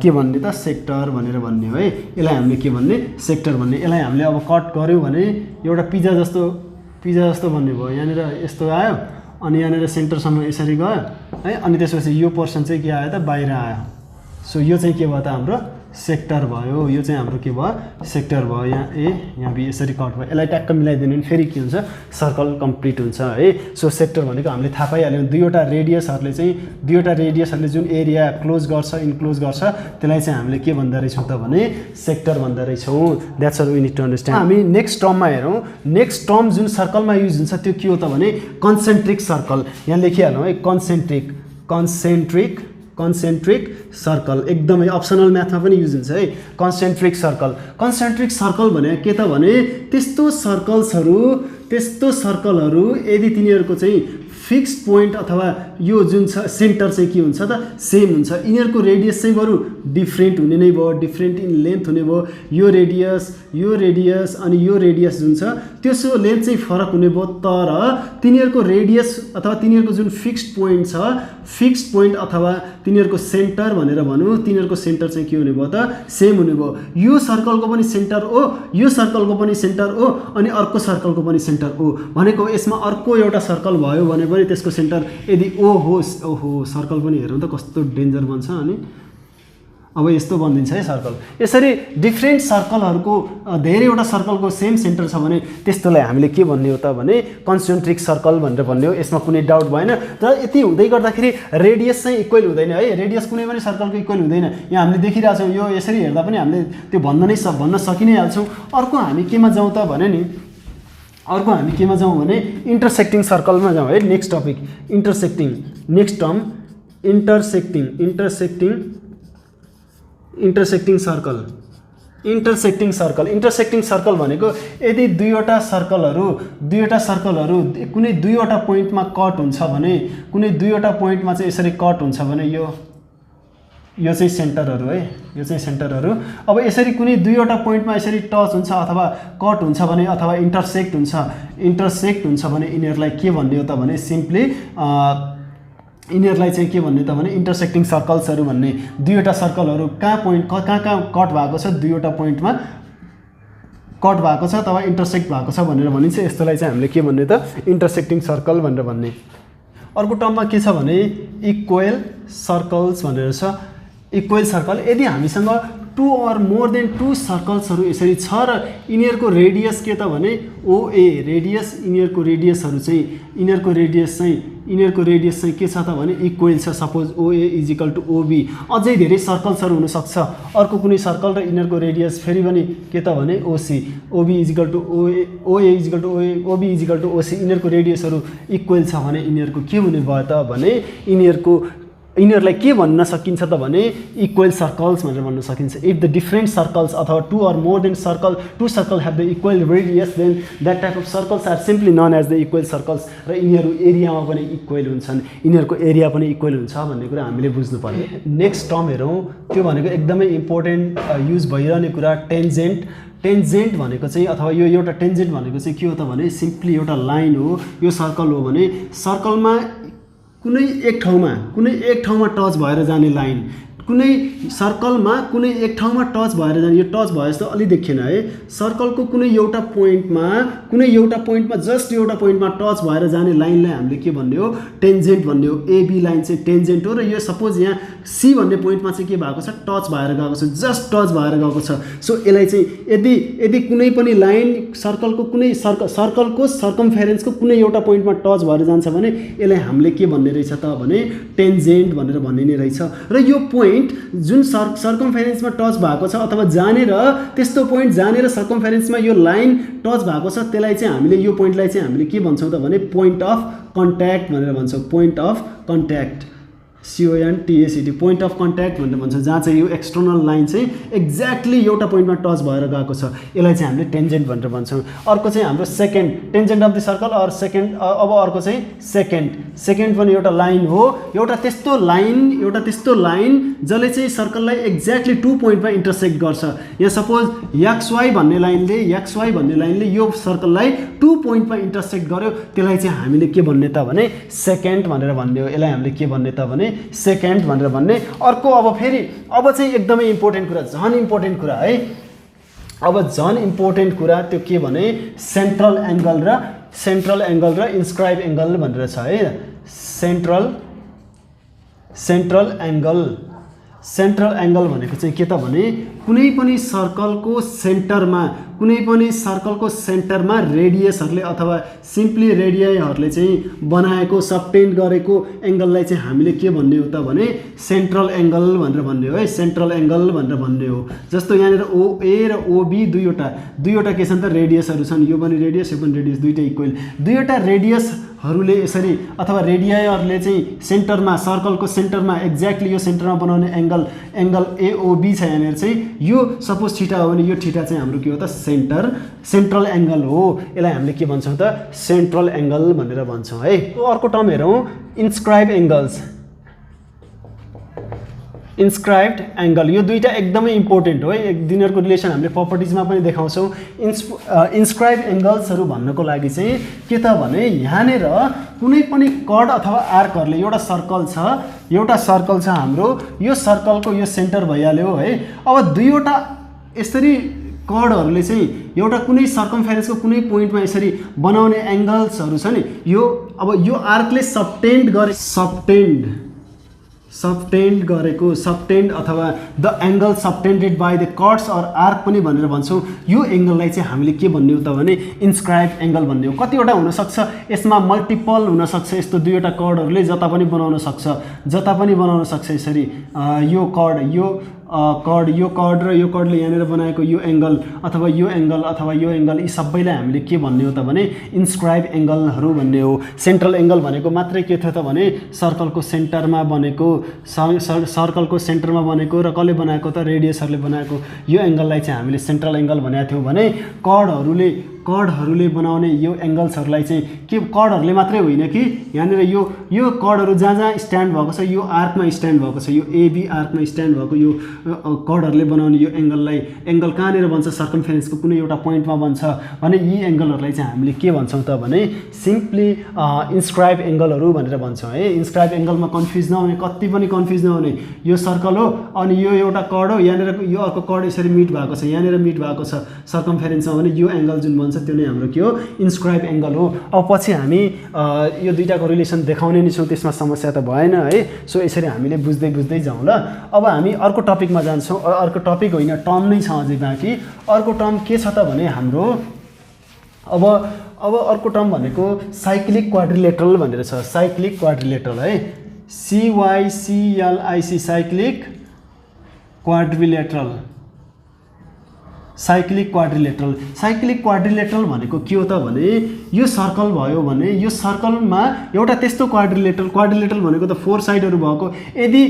Speaker 1: के भन्ने त सेक्टर भनेर भन्ने हो है। यसलाई हामीले के भन्ने सेक्टर भन्ने। यसलाई हामीले अब कट गऱ्यौँ भने एउटा पिज्जा जस्तो भन्ने भयो। यहाँनिर यस्तो आयो अनि यहाँनिर सेन्टरसम्म यसरी गयो है, अनि त्यसपछि यो पोर्सन चाहिँ के आयो त बाहिर आयो। सो यो चाहिँ के भयो त हाम्रो सेक्टर भयो। यो चाहिँ हाम्रो के भयो सेक्टर भयो। यहाँ बी यसरी कट भयो। यसलाई ट्याक्क मिलाइदिनु भने फेरि के हुन्छ सर्कल कम्प्लिट हुन्छ है। सो सेक्टर भनेको हामीले थाहा पाइहाल्यौँ दुईवटा रेडियसहरूले जुन एरिया क्लोज गर्छ इन्क्लोज गर्छ त्यसलाई चाहिँ हामीले के भन्दा रहेछौँ त भने सेक्टर भन्दा रहेछौँ। That's all we need to understand. हामी नेक्स्ट टर्ममा हेरौँ। नेक्स्ट टर्म जुन सर्कलमा युज हुन्छ त्यो के हो त भने कन्सेन्ट्रिक सर्कल। यहाँ लेखिहालौँ है, कन्सेन्ट्रिक सर्कल एकदमै अप्सनल म्याथमा पनि युज हुन्छ है। कन्सेन्ट्रिक सर्कल भने के त भने त्यस्तो सर्कलहरू यदि तिनीहरूको चाहिँ फिक्स्ड पोइन्ट अथवा यो जुन छ सेन्टर चाहिँ के हुन्छ त सेम हुन्छ, यिनीहरूको रेडियस चाहिँ बरु डिफ्रेन्ट हुने नै भयो, डिफ्रेन्ट इन लेन्थ हुने भयो। यो रेडियस अनि यो रेडियस जुन छ त्यसको लेन्थ चाहिँ फरक हुने भयो, तर तिनीहरूको रेडियस अथवा तिनीहरूको जुन फिक्स्ड पोइन्ट अथवा तिनीहरूको सेन्टर भनेर भनौँ, तिनीहरूको सेन्टर चाहिँ के हुने भयो त सेम हुने भयो। यो सर्कलको पनि सेन्टर हो, यो सर्कलको पनि सेन्टर हो, अनि अर्को सर्कलको पनि सेन्टर हो भनेको यसमा अर्को एउटा सर्कल भयो भने पनि त्यसको सेन्टर यदि ओ होस्, ओहो सर्कल पनि हेरौँ त कस्तो डेन्जर बन्छ। अनि अब यस्तो बनिदिन्छ है सर्कल। यसरी डिफ्रेन्ट सर्कलहरूको धेरैवटा सर्कलको सेम सेन्टर छ भने त्यस्तोलाई हामीले के भन्ने हो त भने कन्सेन्ट्रिक सर्कल भनेर भन्ने हो। यसमा कुनै डाउट भएन। तर यति हुँदै गर्दाखेरि रेडियस चाहिँ इक्वल हुँदैन है। रेडियस कुनै पनि सर्कलको इक्वल हुँदैन। यहाँ हामीले देखिरहेछौँ, यो यसरी हेर्दा पनि हामीले त्यो भन्न सकि नै हाल्छौँ। अर्को हामी केमा जाउँ त भने नि, इन्टरसेक्टिङ सर्कलमा जाउँ है। Next topic intersecting, next term intersecting circle भनेको यदि दुईवटा सर्कलहरू कुनै दुईवटा पोइन्टमा कट हुन्छ भने, कुनै दुईवटा पोइन्टमा चाहिँ यसरी कट हुन्छ भने यो चाहिँ सेन्टरहरू है, यो चाहिँ सेन्टरहरू। अब यसरी कुनै दुईवटा पोइन्टमा यसरी टच हुन्छ अथवा कट हुन्छ भने अथवा इन्टरसेक्ट हुन्छ भने यिनीहरूलाई के भन्ने हो त भने सिम्पली यिनीहरूलाई चाहिँ के भन्ने त भने इन्टरसेक्टिङ सर्कल्सहरू भन्ने। दुईवटा सर्कलहरू कहाँ कट भएको छ, दुईवटा पोइन्टमा कट भएको छ अथवा इन्टरसेक्ट भएको छ भनेर भनिन्छ। यस्तोलाई चाहिँ हामीले के भन्ने त इन्टरसेक्टिङ सर्कल भनेर भन्ने। अर्को टर्ममा के छ भने इक्वेल सर्कल्स भनेर छ। इक्वेल सर्कल यदि हामीसँग 2 or more than 2 सर्कल्सहरू यसरी छ र यिनीहरूको रेडियस के त भने ओए रेडियस, यिनीहरूको रेडियस चाहिँ के छ त भने इक्वल छ। सपोज ओए इजिकल टु ओबी। अझै धेरै सर्कल्सहरू हुनसक्छ। अर्को कुनै सर्कल र यिनीहरूको रेडियस फेरि पनि के त भने ओसी, ओबी इजिकल टु ओए इजिकल टु ओए, ओबी इजिकल टु ओसी। यिनीहरूको रेडियसहरू इक्वल छ भने यिनीहरूको के हुने भयो त भने यिनीहरूको यिनीहरूलाई के भन्न सकिन्छ त भने इक्वल सर्कल्स भनेर भन्न सकिन्छ। इफ द डिफ्रेन्ट सर्कल्स अथवा two or more than two circle have the equal radius then that type of circles are simply known as the equal circles. र यिनीहरू एरियामा पनि इक्वल हुन्छन्, यिनीहरूको एरिया पनि इक्वल हुन्छ भन्ने कुरा हामीले बुझ्नु पर्यो। नेक्स्ट टर्म हेरौँ, त्यो भनेको एकदमै इम्पोर्टेन्ट युज भइरहने कुरा टेन्जेन्ट। टेन्जेन्ट भनेको चाहिँ अथवा यो एउटा टेन्जेन्ट भनेको चाहिँ के हो त भने सिम्पली एउटा लाइन हो। यो सर्कल हो भने सर्कलमा कुनै एक ठाउँमा टच भएर जाने लाइन, कुनै सर्कलमा कुनै एक ठाउँमा टच भएर जाने, यो टच भयो जस्तो अलि देखिएन है। सर्कलको कुनै एउटा पोइन्टमा जस्ट एउटा पोइन्टमा टच भएर जाने लाइनलाई हामीले के भन्ने हो? टेन्जेन्ट भन्ने हो। एबी लाइन चाहिँ टेन्जेन्ट हो। र यो सपोज यहाँ सी भन्ने पोइन्टमा चाहिँ के भएको छ? टच भएर गएको छ, जस्ट टच भएर गएको छ। सो यसलाई चाहिँ यदि कुनै पनि लाइन सर्कलको सर्कमफेरेन्सको कुनै एउटा पोइन्टमा टच भएर जान्छ भने यसलाई हामीले के भन्ने रहेछ त भने टेन्जेन्ट भनेर भनिने रहेछ। र यो पोइन्ट जुन सर्कमफेरेन्समा टच भएको छ अथवा त्यस्तो पोइन्ट जानेर सर्कमफेरेन्समा यो लाइन टच भएको छ, त्यसलाई चाहिँ हामीले यो पोइन्टलाई चाहिँ हामीले के भन्छौँ त भने पोइन्ट अफ कन्ट्याक्ट भनेर भन्छौँ। Point of contact, CONTACT, point of contact भनेर भन्छ, जहाँ चाहिँ यो एक्सटर्नल लाइन चाहिँ एक्ज्याक्टली एउटा पोइन्टमा टच भएर गएको छ, यसलाई चाहिँ हामीले टेन्जेन्ट भनेर भन्छौँ। अर्को चाहिँ हाम्रो secant, tangent of the circle or secant. अब अर्को चाहिँ सेकेन्ड पनि एउटा लाइन हो, एउटा त्यस्तो लाइन जसले चाहिँ सर्कललाई एक्ज्याक्टली 2 पोइन्टमा इन्टरसेक्ट गर्छ। यहाँ सपोज XY भन्ने लाइनले यो सर्कललाई 2 पोइन्टमा इन्टरसेक्ट गर्यो, त्यसलाई चाहिँ हामीले के भन्ने त भने सेकेन्ड भनेर भन्ने हो। यसलाई हामीले के भन्ने त भने सेकेन्ड भनेर भन्ने। अर्को अब चाहिँ एकदमै इम्पोर्टेन्ट कुरा, झन् इम्पोर्टेन्ट कुरा है। अब झन् इम्पोर्टेन्ट कुरा त्यो के भने सेन्ट्रल एङ्गल र इन्स्क्राइब एङ्गल भनेर छ है। सेन्ट्रल एङ्गल भनेको चाहिँ के त भने कुनै पनि सर्कलको सेन्टरमा रेडियसहरूले अथवा सिम्पली रेडियाइहरूले चाहिँ बनाएको सबटेन्ड गरेको एङ्गललाई चाहिँ हामीले के भन्ने हो त भने सेन्ट्रल एङ्गल भनेर भन्ने हो है। सेन्ट्रल एङ्गल भनेर भन्ने हो। जस्तो यहाँनिर OA र OB दुईवटा के छन् त रेडियसहरू छन्, यो पनि रेडियस दुईटै इक्वल। दुईवटा रेडियसहरूले यसरी अथवा रेडियाइहरूले चाहिँ सर्कलको सेन्टरमा एक्ज्याक्टली यो सेन्टरमा बनाउने एङ्गल AOB छ। यहाँनिर चाहिँ यो सपोज थीटा हो भने यो थीटा चाहिँ हाम्रो के हो त सेन्ट्रल एङ्गल हो। यसलाई हामीले के भन्छौँ त सेन्ट्रल एङ्गल भनेर भन्छौँ है। अर्को टर्म हेरौँ, इन्स्क्राइब्ड एङ्गल। यो दुईटा एकदमै इम्पोर्टेन्ट हो है। यिनीहरूको रिलेसन हामीले प्रपर्टिजमा पनि देखाउँछौँ। इन्स्क्राइब एङ्गल्सहरू भन्नको लागि चाहिँ के त भने यहाँनिर कुनै पनि कर्ड अथवा आर्कहरूले एउटा सर्कल छ हाम्रो, यो सर्कलको यो सेन्टर भइहाल्यो है। अब दुईवटा यसरी कर्डहरूले चाहिँ एउटा कुनै सर्कमफेरेन्सको कुनै पोइन्टमा यसरी बनाउने एङ्गल्सहरू छ नि, अब यो आर्कले सबटेन्ड अथवा the angle subtended by the chords or arc पनि भनेर भन्छौँ। यो एङ्गललाई चाहिँ हामीले के भन्ने हो त भने इन्स्क्राइब एङ्गल भन्ने हो। कतिवटा हुनसक्छ, यसमा मल्टिपल हुनसक्छ। यस्तो दुईवटा कर्डहरूले जता पनि बनाउन सक्छ यसरी यो कर्ड र यो कर्डले यहाँनिर बनाएको यो एङ्गल अथवा यो एङ्गल यी सबैलाई हामीले के भन्ने हो त भने इन्स्क्राइब एङ्गलहरू भन्ने हो। सेन्ट्रल एङ्गल भनेको मात्रै के थियो त भने सर्कलको सेन्टरमा बनेको र कसले बनाएको त रेडियसहरूले बनाएको यो एङ्गललाई चाहिँ हामीले सेन्ट्रल एङ्गल भनेको थियौँ भने कर्डहरूले बनाउने यो एङ्गल्सहरूलाई चाहिँ के कर्डहरूले मात्रै होइन कि यहाँनिर यो कर्डहरू जहाँ स्ट्यान्ड भएको छ, यो आर्कमा स्ट्यान्ड भएको छ, यो AB आर्कमा स्ट्यान्ड भएको यो कर्डहरूले बनाउने यो एङ्गल कहाँनिर बन्छ? सर्कमफेरेन्सको कुनै एउटा पोइन्टमा बन्छ भने यी एङ्गलहरूलाई चाहिँ हामीले के भन्छौँ त भने सिम्पली इन्स्क्राइब एङ्गलहरू भनेर भन्छौँ है। इन्स्क्राइब एङ्गलमा कन्फ्युज नहुने, कति पनि कन्फ्युज नहुने। यो सर्कल हो अनि यो एउटा कर्ड हो, यहाँनिर यो अर्को कर्ड यसरी मिट भएको छ, यहाँनिर मिट भएको छ सर्कमफेरेन्समा भने यो एङ्गल जुन भन्छ त्यो नै हाम्रो के हो इन्स्क्राइब एङ्गल हो। अब पछि हामी यो दुईटाको रिलेसन देखाउने नै छौँ, त्यसमा समस्या त भएन है। सो यसरी हामीले बुझ्दै जाउँ ल। अब हामी अर्को टपिकमा जान्छौँ। अर्को टपिक होइन, टर्म नै छ अझै बाँकी। अर्को टर्म के छ त भने हाम्रो अब अर्को टर्म भनेको साइक्लिक क्वाड्रिलेटरल भनेर छ। साइक्लिक क्वाड्रिलेटरल है, CYCLIC cyclic quadrilateral. Cyclic quadrilateral. Cyclic quadrilateral भनेको के हो त भने यो सर्कल भयो भने यो सर्कलमा एउटा त्यस्तो क्वाड्रिलेटरल भनेको त 4 साइडहरू भएको। यदि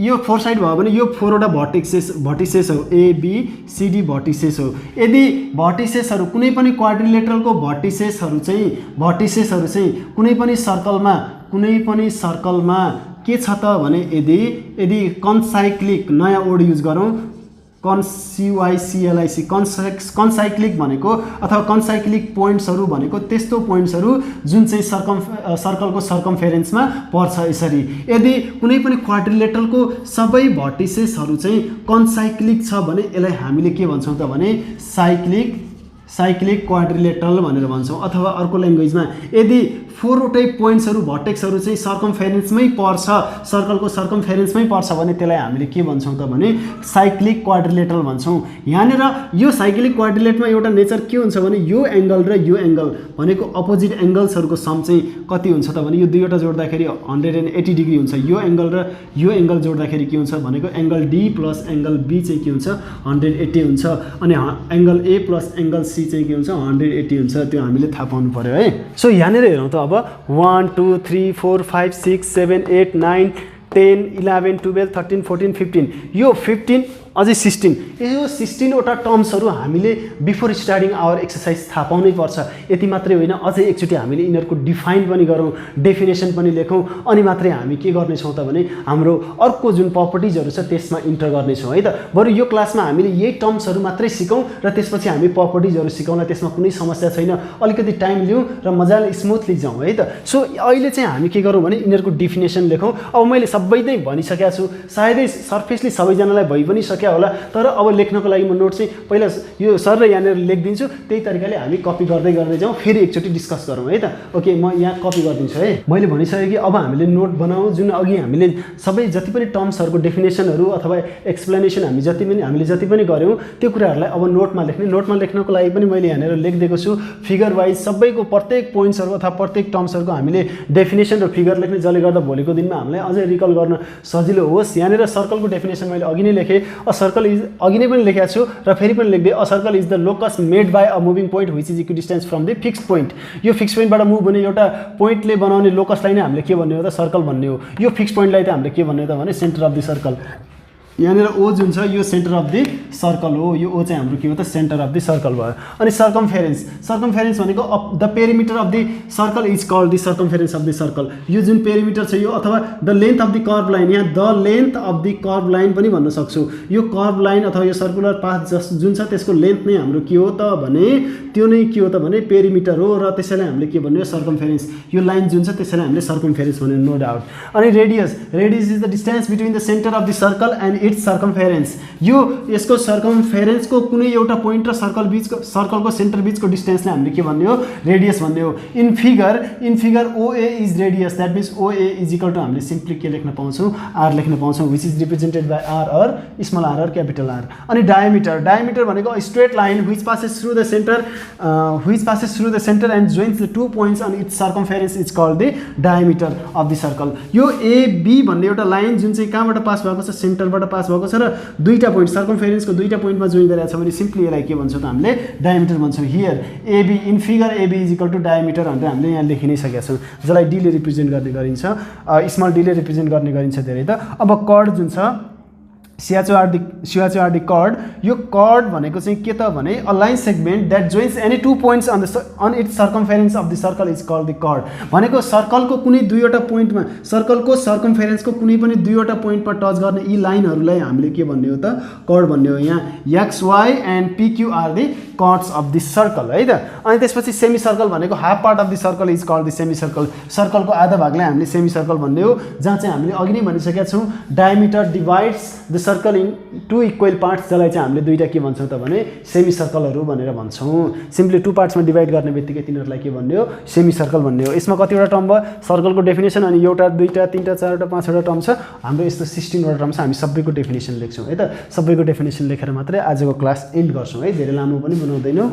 Speaker 1: यो 4 साइड भयो भने यो 4 वटा भर्टिसेस हो, ABCD भर्टिसेस हो। यदि भर्टिसेसहरू कुनै पनि क्वाड्रिलेटरलको भर्टिसेसहरू चाहिँ कुनै पनि सर्कलमा के छ त भने यदि कन्साइक्लिक, नयाँ वर्ड युज गरौँ, कन्साइक्लिक भनेको अथवा कन्साइक्लिक पोइन्ट्सहरू भनेको त्यस्तो पोइन्ट्सहरू जुन चाहिँ सर्कलको सर्कमफेरेन्समा पर्छ। यसरी यदि कुनै पनि क्वाड्रिलेटरलको सबै भर्टिसेसहरू चाहिँ कन्साइक्लिक छ भने यसलाई हामीले के भन्छौँ त भने साइक्लिक क्वाड्रिलेटरल भनेर भन्छौँ। अथवा अर्को ल्याङ्ग्वेजमा यदि 4 वटै पोइन्ट्सहरू भर्टेक्सहरू चाहिँ सर्कमफेरेन्समै पर्छ, सर्कलको सर्कमफेरेन्समै पर्छ भने त्यसलाई हामीले के भन्छौँ त भने साइक्लिक क्वाड्रिलेटरल भन्छौँ। यहाँनिर यो साइक्लिक क्वाड्रिलेटरमा एउटा नेचर के हुन्छ भने यो एङ्गल र यो एङ्गल भनेको अपोजिट एङ्गल्सहरूको सम चाहिँ कति हुन्छ त भने यो दुईवटा जोड्दाखेरि 180 डिग्री हुन्छ। यो एङ्गल र यो एङ्गल जोड्दाखेरि के हुन्छ भनेको angle D plus angle B चाहिँ के हुन्छ 180 हुन्छ। अनि angle A plus angle C चाहिँ के हुन्छ 180 हुन्छ। त्यो हामीले थाहा पाउनु पर्यो है। सो यहाँनिर हेरौँ त अब 1 2 3 4 5 6 7 8 9 10 11 12 13 14 15 यो 15 अझै 16 यो 16 वटा टर्म्सहरू हामीले बिफोर स्टार्टिङ आवर एक्सरसाइज थाहा पाउनै पर्छ। यति मात्रै होइन, अझै एकचोटि हामीले यिनीहरूको डिफाइन पनि गरौँ, डेफिनेसन पनि लेखौँ, अनि मात्रै हामी के गर्नेछौँ त भने हाम्रो अर्को जुन प्रपर्टिजहरू छ त्यसमा इन्टर गर्नेछौँ है त। बरु यो क्लासमा हामीले यही टर्म्सहरू मात्रै सिकौँ र त्यसपछि हामी प्रपर्टिजहरू सिकाउँला, त्यसमा कुनै समस्या छैन। अलिकति टाइम लिउँ र मजाले स्मुथली जाउँ है त। सो अहिले चाहिँ हामी के गरौँ भने यिनीहरूको डेफिनेसन लेखौँ। अब मैले सबै नै भनिसकेको छु, सायदै सर्फेसली सबैजनालाई भइ पनि सक्यो होला, तर अब लेख्नको लागि म नोट चाहिँ पहिला यो सर र यहाँनिर लेखिदिन्छु, त्यही तरिकाले हामी कपी गर्दै जाउँ, फेरि एकचोटि डिस्कस गरौँ है त। ओके, म यहाँ कपी गरिदिन्छु है। मैले भनिसकेँ कि अब हामीले नोट बनाऊँ, जुन अघि हामीले सबै जति पनि टर्म्सहरूको डेफिनेसनहरू अथवा एक्सप्लेनेसन हामीले जति पनि गऱ्यौँ त्यो कुराहरूलाई अब नोटमा लेख्नको लागि पनि मैले यहाँनिर लेखिदिएको छु। फिगर वाइज सबैको प्रत्येक पोइन्ट्सहरू अथवा प्रत्येक टर्म्सहरूको हामीले डेफिनेसन र फिगर लेख्ने, जसले गर्दा भोलिको दिनमा हामीलाई अझै रिकल गर्न सजिलो होस्। यहाँनिर सर्कलको डेफिनेसन मैले अघि नै लेखेँ। सर्कल इज अघि नै पनि लेखेको छु र फेरि पनि लेख्दै, a circle is the locus made by a moving point which is equidistance from the fixed point. यो फिक्स पोइन्टबाट मुभ हुने एउटा पोइन्टले बनाउने लोकसलाई नै हामीले के भन्ने हो त सर्कल भन्ने हो। यो फिक्स पोइन्टलाई त हामीले के भन्ने हो त भने सेन्टर अफ द सर्कल। यहाँनिर ओ जुन छ यो सेन्टर अफ द सर्कल हो। यो ओ चाहिँ हाम्रो के हो त सेन्टर अफ द सर्कल भयो। अनि सर्कमफेरेन्स भनेको the perimeter of the circle is called the circumference of the circle. यो जुन पेरिमिटर छ यो अथवा the length of the curve line, यहाँ the length of the curve line पनि भन्न सक्छौँ। यो कर्भ लाइन अथवा यो सर्कुलर पाथ जुन छ त्यसको लेन्थ नै हाम्रो के हो त भने त्यो नै के हो त भने पेरिमिटर हो, र त्यसैलाई हामीले के भन्ने हो सर्कमफेरेन्स। यो लाइन जुन छ त्यसैलाई हामीले सर्कमफेरेन्स भन्ने नो डाउट। अनि radius is the distance between the centre of the circle and its circumference. यो यसको सर्कमफेरेन्सको कुनै एउटा पोइन्ट र सर्कलको सेन्टर बिचको डिस्टेन्सलाई हामीले के भन्ने हो रेडियस भन्ने हो। In figure OA is radius, that means OA is equal to हामीले सिम्पली के लेख्न पाउँछौँ R लेख्न पाउँछौँ, which is represented by R or small r or capital R। अनि डायमिटर भनेको straight line which passes through the centre and joins the 2 points अनि its circumference is called the diameter of the circle. यो AB भन्ने एउटा line जुन चाहिँ कहाँबाट pass भएको छ सेन्टरबाट पास भएको छ र दुईटा पोइन्ट सर्कमफेरेन्सको दुईटा पोइन्टमा जोइन गरेको छ भने सिम्पली यसलाई के भन्छौँ त हामीले डायमिटर भन्छौँ। Here AB in figure AB is equal to diameter भनेर हामीले यहाँ लेखि नै सकेका छौँ, जसलाई D ले रिप्रेजेन्ट गर्ने गरिन्छ, स्मल D ले रिप्रेजेन्ट गर्ने गरिन्छ धेरै त। अब कर्ड जुन छ CHORD कर्ड, यो कर्ड भनेको चाहिँ के त भने a line segment that joins any 2 points on its circumference of the circle is called the chord. भनेको सर्कलको कुनै दुईवटा पोइन्टमा, सर्कलको सर्कमफेरेन्सको कुनै पनि दुईवटा पोइन्टमा टच गर्ने यी लाइनहरूलाई हामीले के भन्ने हो त कर्ड भन्ने हो। यहाँ XY and PQ are the chords of the circle है त। अनि त्यसपछि सेमी सर्कल भनेको half part of the circle is called the semi circle. सर्कलको आधा भागलाई हामीले सेमी सर्कल भन्ने हो, जहाँ चाहिँ हामीले अघि नै भनिसकेका छौँ diameter divides the circle in 2 equal parts, जसलाई चाहिँ हामीले दुईटा के भन्छौँ त भने सेमी सर्कलहरू भनेर भन्छौँ। सिम्पली 2 पार्ट्समा डिभाइड गर्ने बित्तिकै तिनीहरूलाई के भन्ने हो सेमी सर्कल भन्ने हो। यसमा कतिवटा टर्म भयो सर्कलको डेफिनेसन, अनि एउटा दुईटा तिनवटा चारवटा पाँचवटा टर्म छ। हाम्रो यस्तो 16 वटा टर्म छ, हामी सबैको डेफिनेसन लेख्छौँ है त। सबैको डेफिनेसन लेखेर मात्रै आजको क्लास एन्ड गर्छौँ है, धेरै लामो पनि बनाउँदैनौँ।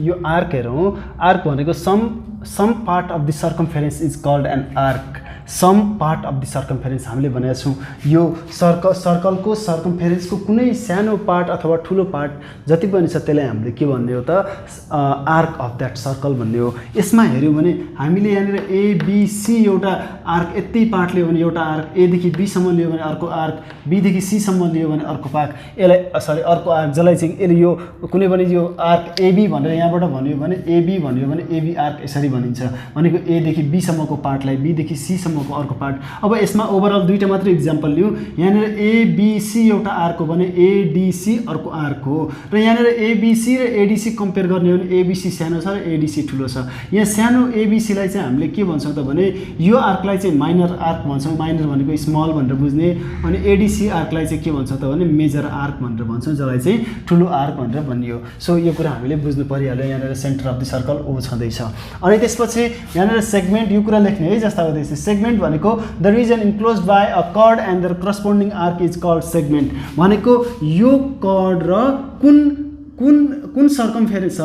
Speaker 1: यो आर्क हेरौँ, आर्क भनेको some part of the circumference is called an arc. Some part of the circumference हामीले भनेका छौँ यो सर्कलको सर्कमफेरेन्सको कुनै सानो पार्ट अथवा ठुलो पार्ट जति पनि छ त्यसलाई हामीले के भन्ने हो त आर्क अफ द्याट सर्कल भन्ने हो। यसमा हेऱ्यौँ भने हामीले यहाँनिर एबिसी एउटा आर्क यति पार्ट लियो भने एउटा आर्क, एदेखि बीसम्म लियो भने अर्को आर्क, बीदेखि सीसम्म लियो भने अर्को पार्क, यसलाई अर्को आर्क जसलाई चाहिँ यसले यो कुनै पनि यो आर्क एबी भनेर यहाँबाट भन्यो भने एबी भन्यो भने एबी आर्क यसरी भनिन्छ भनेको एदेखि बीसम्मको पार्टलाई, बीदेखि सीसम्मको अर्को पार्ट। अब यसमा ओभरअल दुईवटा मात्रै इक्जाम्पल लिउँ। यहाँनिर एबिसी एउटा आर्क हो भने एडिसी अर्को आर्क हो र यहाँनिर एबिसी र एडिसी कम्पेयर गर्ने हो भने एबिसी सानो छ र एडिसी ठुलो छ। यहाँ सानो एबिसीलाई चाहिँ हामीले के भन्छौँ त भने यो आर्कलाई चाहिँ माइनर आर्क भन्छौँ, माइनर भनेको स्मल भनेर बुझ्ने, अनि एडिसी आर्कलाई चाहिँ के भन्छ त भने मेजर आर्क भनेर भन्छौँ जसलाई चाहिँ ठुलो आर्क भनेर भनियो। सो यो कुरा हामीले बुझ्नु परिहाल्यो। यहाँनिर सेन्टर अफ द सर्कल ओ छँदैछ। अनि त्यसपछि यहाँनिर सेगमेन्ट यो कुरा लेख्ने है जस्ता हुँदैछ। सेगमेन्ट भनेको the region enclosed by a chord and the corresponding arc is called segment भनेको यो कर्ड र कुन सर्कमफेरेन्स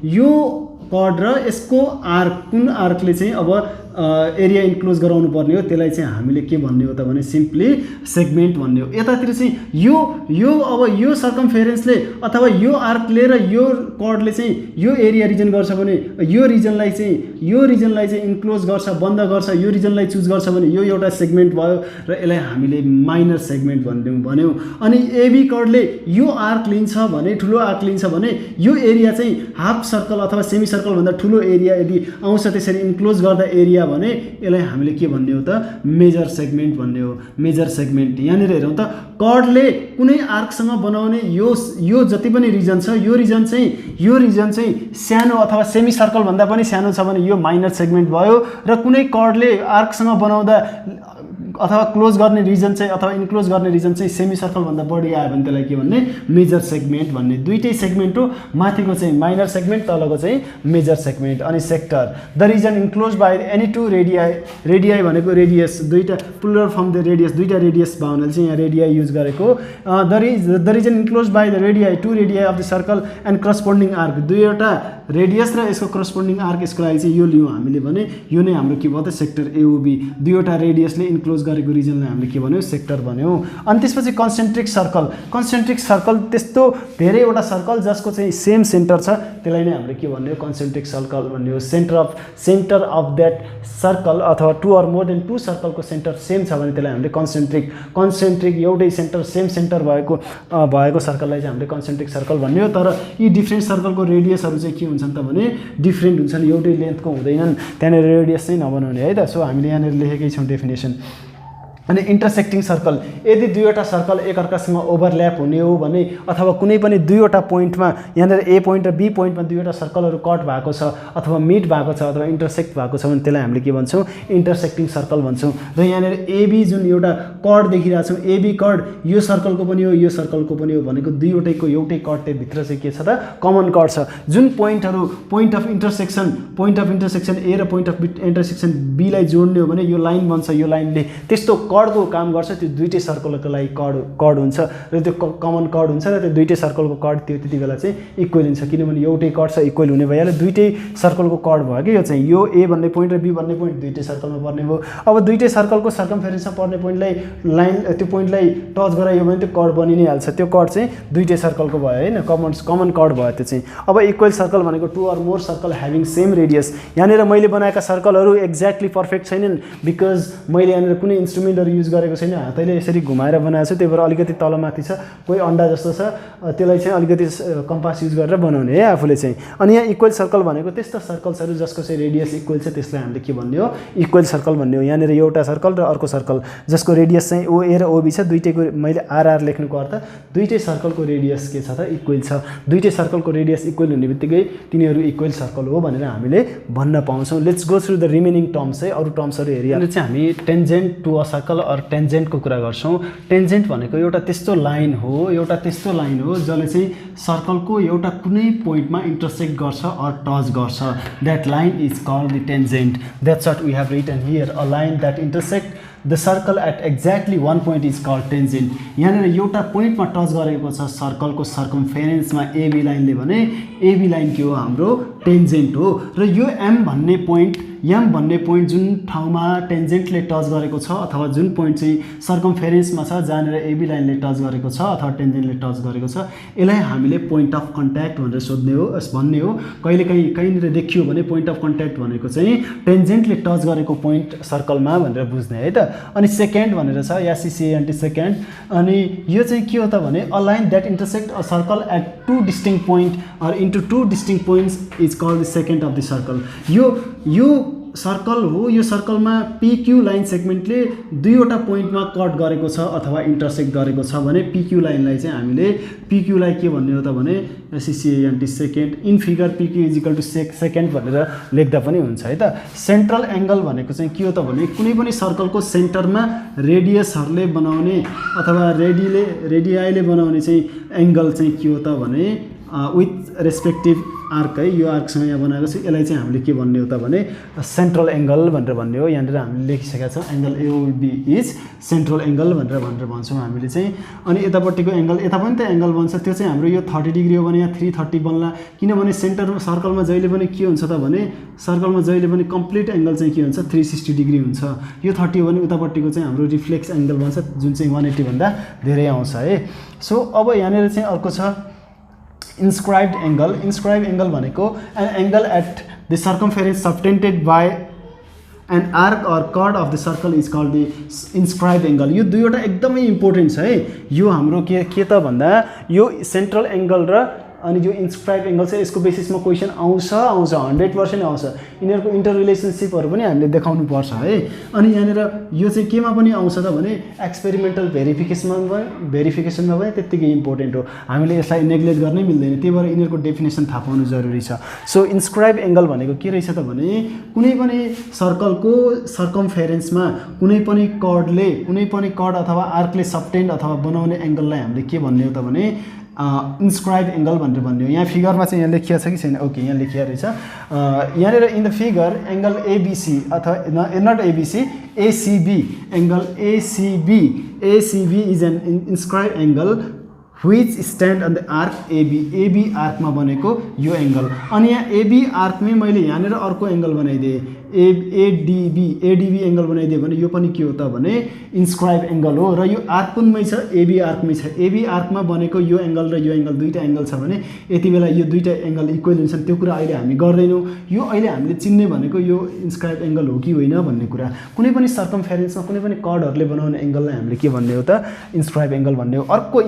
Speaker 1: यो कर्ड र यसको आर्क कुन आर्कले चाहिँ अब एरिया इन्क्लोज गराउनु पर्ने हो त्यसलाई चाहिँ हामीले के भन्ने हो त भने सिम्पली सेगमेन्ट भन्ने हो। यतातिर चाहिँ अब यो सर्कमफेरेन्सले अथवा यो आर्कले र यो कर्डले चाहिँ यो एरिया रिजन गर्छ भने यो रिजनलाई चाहिँ इन्क्लोज गर्छ, बन्द गर्छ, यो रिजनलाई चुज गर्छ भने यो एउटा सेगमेन्ट भयो र यसलाई हामीले माइनर सेगमेन्ट भन्यौँ। अनि एबी कर्डले यो आर्क लिन्छ भने ठुलो आर्क लिन्छ भने यो एरिया चाहिँ हाफ सर्कल अथवा सेमी सर्कलभन्दा ठुलो एरिया यदि आउँछ त्यसरी इन्क्लोज गर्दा एरिया भने यसलाई हामीले के भन्ने हो त मेजर सेगमेन्ट भन्ने हो। मेजर सेगमेन्ट यहाँनिर हेरौँ त कर्डले कुनै आर्कसँग बनाउने यो जति पनि रिजन छ यो रिजन चाहिँ सानो अथवा सेमी सर्कल भन्दा पनि सानो छ भने यो माइनर सेगमेन्ट भयो र कुनै कर्डले आर्कसँग बनाउँदा अथवा क्लोज गर्ने रिजन चाहिँ अथवा इन्क्लोज गर्ने रिजन चाहिँ सेमी सर्कलभन्दा बढी आयो भने त्यसलाई के भन्ने मेजर सेगमेन्ट भन्ने। दुईटै सेगमेन्ट हो, माथिको चाहिँ माइनर सेगमेन्ट तलको चाहिँ मेजर सेगमेन्ट। अनि sector the region enclose by any two radii भनेको रेडियस दुईवटा प्लुरल फ्रम द रेडियस दुईवटा रेडियस भयो भने चाहिँ यहाँ रेडियाई युज गरेको। The region enclose by the radii two radii of the circle and corresponding arc दुईवटा रेडियस र यसको करस्पोन्डिङ आर्क यसको लागि चाहिँ यो लियौँ हामीले भने यो नै हाम्रो के भयो त सेक्टर एओबी। दुईवटा रेडियसले इन्क्लोज गरेको रिजनलाई हामीले के भन्यौँ सेक्टर भन्यौँ। अनि त्यसपछि कन्सेन्ट्रिक सर्कल त्यस्तो धेरैवटा सर्कल जसको चाहिँ सेम सेन्टर छ त्यसलाई नै हामीले के भन्ने हो कन्सेन्ट्रिक सर्कल भन्ने हो। सेन्टर अफ द्याट सर्कल अथवा two or more than two सर्कलको सेन्टर सेम छ भने त्यसलाई हामीले कन्सेन्ट्रिक एउटै सेन्टर सेम सेन्टर भएको सर्कललाई चाहिँ हामीले कन्सेन्ट्रिक सर्कल भन्ने हो। तर यी डिफ्रेन्ट सर्कलको रेडियसहरू चाहिँ के हुन्छन् त भने डिफ्रेन्ट हुन्छन्, एउटै लेन्थको हुँदैनन्, त्यहाँनिर रेडियस चाहिँ नबनाउने है त। सो हामीले यहाँनिर लेखेकै छौँ डेफिनेसन। अनि इन्टरसेक्टिङ सर्कल यदि दुईवटा सर्कल एकअर्कासँग ओभरल्याप हुने हो भने अथवा कुनै पनि दुईवटा पोइन्टमा यहाँनिर ए पोइन्ट र बी पोइन्टमा दुईवटा सर्कलहरू कट भएको छ अथवा मिट भएको छ अथवा इन्टरसेक्ट भएको छ भने त्यसलाई हामीले के भन्छौँ इन्टरसेक्टिङ सर्कल भन्छौँ। र यहाँनिर एबी जुन एउटा कर्ड देखिरहेको छौँ एबी कर्ड यो सर्कलको पनि हो यो सर्कलको पनि हो भनेको दुईवटैको एउटै कर्डले भित्र चाहिँ के छ त कमन कर्ड छ। जुन पोइन्ट अफ इन्टरसेक्सन ए र पोइन्ट अफ इन्टरसेक्सन बीलाई जोड्ने हो भने यो लाइन बन्छ, यो लाइनले त्यस्तो कर्डको काम गर्छ। त्यो दुईटै सर्कलको लागि कर्ड हुन्छ र त्यो कमन कर्ड हुन्छ र त्यो दुईटै सर्कलको कर्ड त्यो त्यति बेला चाहिँ इक्वल हुन्छ किनभने एउटै कर्ड छ इक्वल हुने भइहाल्यो। दुईटै सर्कलको कर्ड भयो कि यो चाहिँ यो ए भन्ने पोइन्ट र बी भन्ने पोइन्ट दुईटै सर्कलमा पर्ने भयो। अब दुईटै सर्कलको सर्कमफेरेन्समा पर्ने पोइन्टलाई त्यो पोइन्टलाई टच गरायो भने त्यो कर्ड बनि नै हाल्छ। त्यो कर्ड चाहिँ दुईटै सर्कलको भयो होइन, कमन कर्ड भयो त्यो चाहिँ। अब इक्वल सर्कल भनेको two or more circle having same radius. यहाँनिर मैले बनाएका सर्कलहरू एक्ज्याक्टली पर्फेक्ट छैनन् बिकज मैले यहाँनिर कुनै इन्स्ट्रुमेन्टहरू युज गरेको छैन, हातैले यसरी घुमाएर बनाएको छु, त्यही भएर अलिकति तलमाथि छ, कोही अन्डा जस्तो छ, त्यसलाई चाहिँ अलिकति कम्पास युज गरेर बनाउने है आफूले चाहिँ। अनि यहाँ इक्वल सर्कल भनेको त्यस्तो सर्कल्सहरू जसको चाहिँ रेडियस इक्वल छ त्यसलाई हामीले के भन्ने हो इक्वल सर्कल भन्ने हो। यहाँनिर एउटा सर्कल र अर्को सर्कल जसको रेडियस चाहिँ ओए र ओबी छ, दुईटैको मैले आरआर लेख्नुको अर्थ दुईटै सर्कलको रेडियस के छ त इक्वल छ। दुईटै सर्कलको रेडियस इक्वल हुने बित्तिकै तिनीहरू इक्वल सर्कल हो भनेर हामीले भन्न पाउँछौँ। Let's go through the remaining terms है, अरू टर्म्सहरू हेरिहाल्नु चाहिँ हामी tangent to a circle or टेन्जेन्टको कुरा गर्छौँ। टेन्जेन्ट भनेको एउटा त्यस्तो लाइन हो जसले चाहिँ सर्कलको एउटा कुनै पोइन्टमा इन्टरसेक्ट गर्छ अर टच गर्छ। That line is called the tangent. That's what we have written here, a line that intersect the circle at exactly one point is called tangent. यहाँनिर एउटा पोइन्टमा टच गरेको छ सर्कलको सर्कमफेरेन्समा एबी लाइनले भने एबी लाइन के हो हाम्रो टेन्जेन्ट हो र यो एम भन्ने पोइन्ट जुन ठाउँमा टेन्जेन्टले टच गरेको छ अथवा जुन पोइन्ट चाहिँ सर्कमफेरेन्समा छ जहाँनिर एबी लाइनले टच गरेको छ अथवा टेन्जेन्टले टच गरेको छ यसलाई हामीले पोइन्ट अफ कन्ट्याक्ट भनेर भन्ने हो। कहिलेकाहीँ कहीँनिर देखियो भने पोइन्ट अफ कन्ट्याक्ट भनेको चाहिँ टेन्जेन्टले टच गरेको पोइन्ट सर्कलमा भनेर बुझ्ने है त। अनि सेकेन्ड भनेर छ एससिसिएनटी सेकेन्ड, अनि यो चाहिँ के हो त भने a line that intersect a circle at two distinct point or into two distinct points is called the secant of the circle. यो सर्कल हो, यो सर्कलमा पिक्यू लाइन सेगमेन्टले दुईवटा पोइन्टमा कट गरेको छ अथवा इन्टरसेक्ट गरेको छ भने पिक्यू लाइनलाई चाहिँ हामीले पिक्यूलाई के भन्ने हो त भने एससिसिएनटी second, in figure PQ is equal to second भनेर लेख्दा पनि हुन्छ है त। सेन्ट्रल एङ्गल भनेको चाहिँ के हो त भने कुनै पनि सर्कलको सेन्टरमा रेडियसहरूले बनाउने अथवा रेडियाईले बनाउने चाहिँ एङ्गल चाहिँ के हो त भने विथ रेस्पेक्टिभ आर्क है, यो आर्कसँग यहाँ बनाएको छ, यसलाई चाहिँ हामीले के भन्ने हो त भने सेन्ट्रल एङ्गल भनेर भन्ने हो। यहाँनिर हामीले लेखिसकेका छौँ angle AOB is central angle भनेर भन्छौँ हामीले चाहिँ। अनि यतापट्टिको एङ्गल यता पनि त एङ्गल बन्छ, त्यो चाहिँ हाम्रो यो 30 डिग्री हो भने यहाँ 330 बन्ला, किनभने सेन्टरमा सर्कलमा जहिले पनि के हुन्छ त भने सर्कलमा जहिले पनि कम्प्लिट एङ्गल चाहिँ के हुन्छ 360 डिग्री हुन्छ। यो 30 हो भने उतापट्टिको चाहिँ हाम्रो रिफ्लेक्स एङ्गल बन्छ जुन चाहिँ 180 भन्दा धेरै आउँछ है। सो अब यहाँनिर चाहिँ अर्को छ inscribed angle भनेको an angle at the circumference subtended by an arc or chord of the circle is called the inscribed angle। यो दुईवटा एकदमै इम्पोर्टेन्ट छ है। यो हाम्रो के त भन्दा यो सेन्ट्रल एङ्गल र अनि यो इन्स्क्राइब एङ्गल चाहिँ यसको बेसिसमा क्वेसन आउँछ 100% आउँछ। यिनीहरूको इन्टर रिलेसनसिपहरू पनि हामीले देखाउनु पर्छ है। अनि यहाँनिर यो चाहिँ केमा पनि आउँछ त भने एक्सपेरिमेन्टल भेरिफिकेसनमा पनि त्यत्तिकै इम्पोर्टेन्ट हो, हामीले यसलाई नेग्लेक्ट गर्नै मिल्दैन, त्यही भएर यिनीहरूको डेफिनेसन थाहा पाउनु जरुरी छ। सो इन्स्क्राइब एङ्गल भनेको के रहेछ त भने कुनै पनि सर्कलको सर्कमफेरेन्समा कुनै पनि कर्ड अथवा आर्कले सबटेन्ड अथवा बनाउने एङ्गललाई हामीले के भन्ने हो त भने इन्स्क्राइब एङ्गल भनेर भन्ने हो। यहाँ फिगरमा चाहिँ यहाँ लेखिएको छ कि छैन? ओके, यहाँ लेखिएको रहेछ। यहाँनिर in the figure angle ABC अथवा not ABC ACB angle ACB is an inscribe angle which stand on the arc AB आर्कमा बनेको यो एङ्गल। अनि यहाँ एबी आर्कमै मैले यहाँनिर अर्को एङ्गल बनाइदिएँ एडिबी एङ्गल बनाइदिएँ भने यो पनि के हो त भने इन्स्क्राइब एङ्गल हो र यो आर्क कुनमै छ एबी आर्कमै छ। एबी आर्कमा बनेको यो एङ्गल र यो एङ्गल दुईवटा एङ्गल छ भने यति बेला यो दुईवटा एङ्गल इक्वल हुन्छन्, त्यो कुरा अहिले हामी गर्दैनौँ। यो अहिले हामीले चिन्ने भनेको यो इन्स्क्राइब एङ्गल हो कि होइन भन्ने कुरा। कुनै पनि सर्कमफेरेन्समा कुनै पनि कर्डहरूले बनाउने एङ्गललाई हामीले के भन्ने हो त इन्स्क्राइब एङ्गल भन्ने हो। अर्को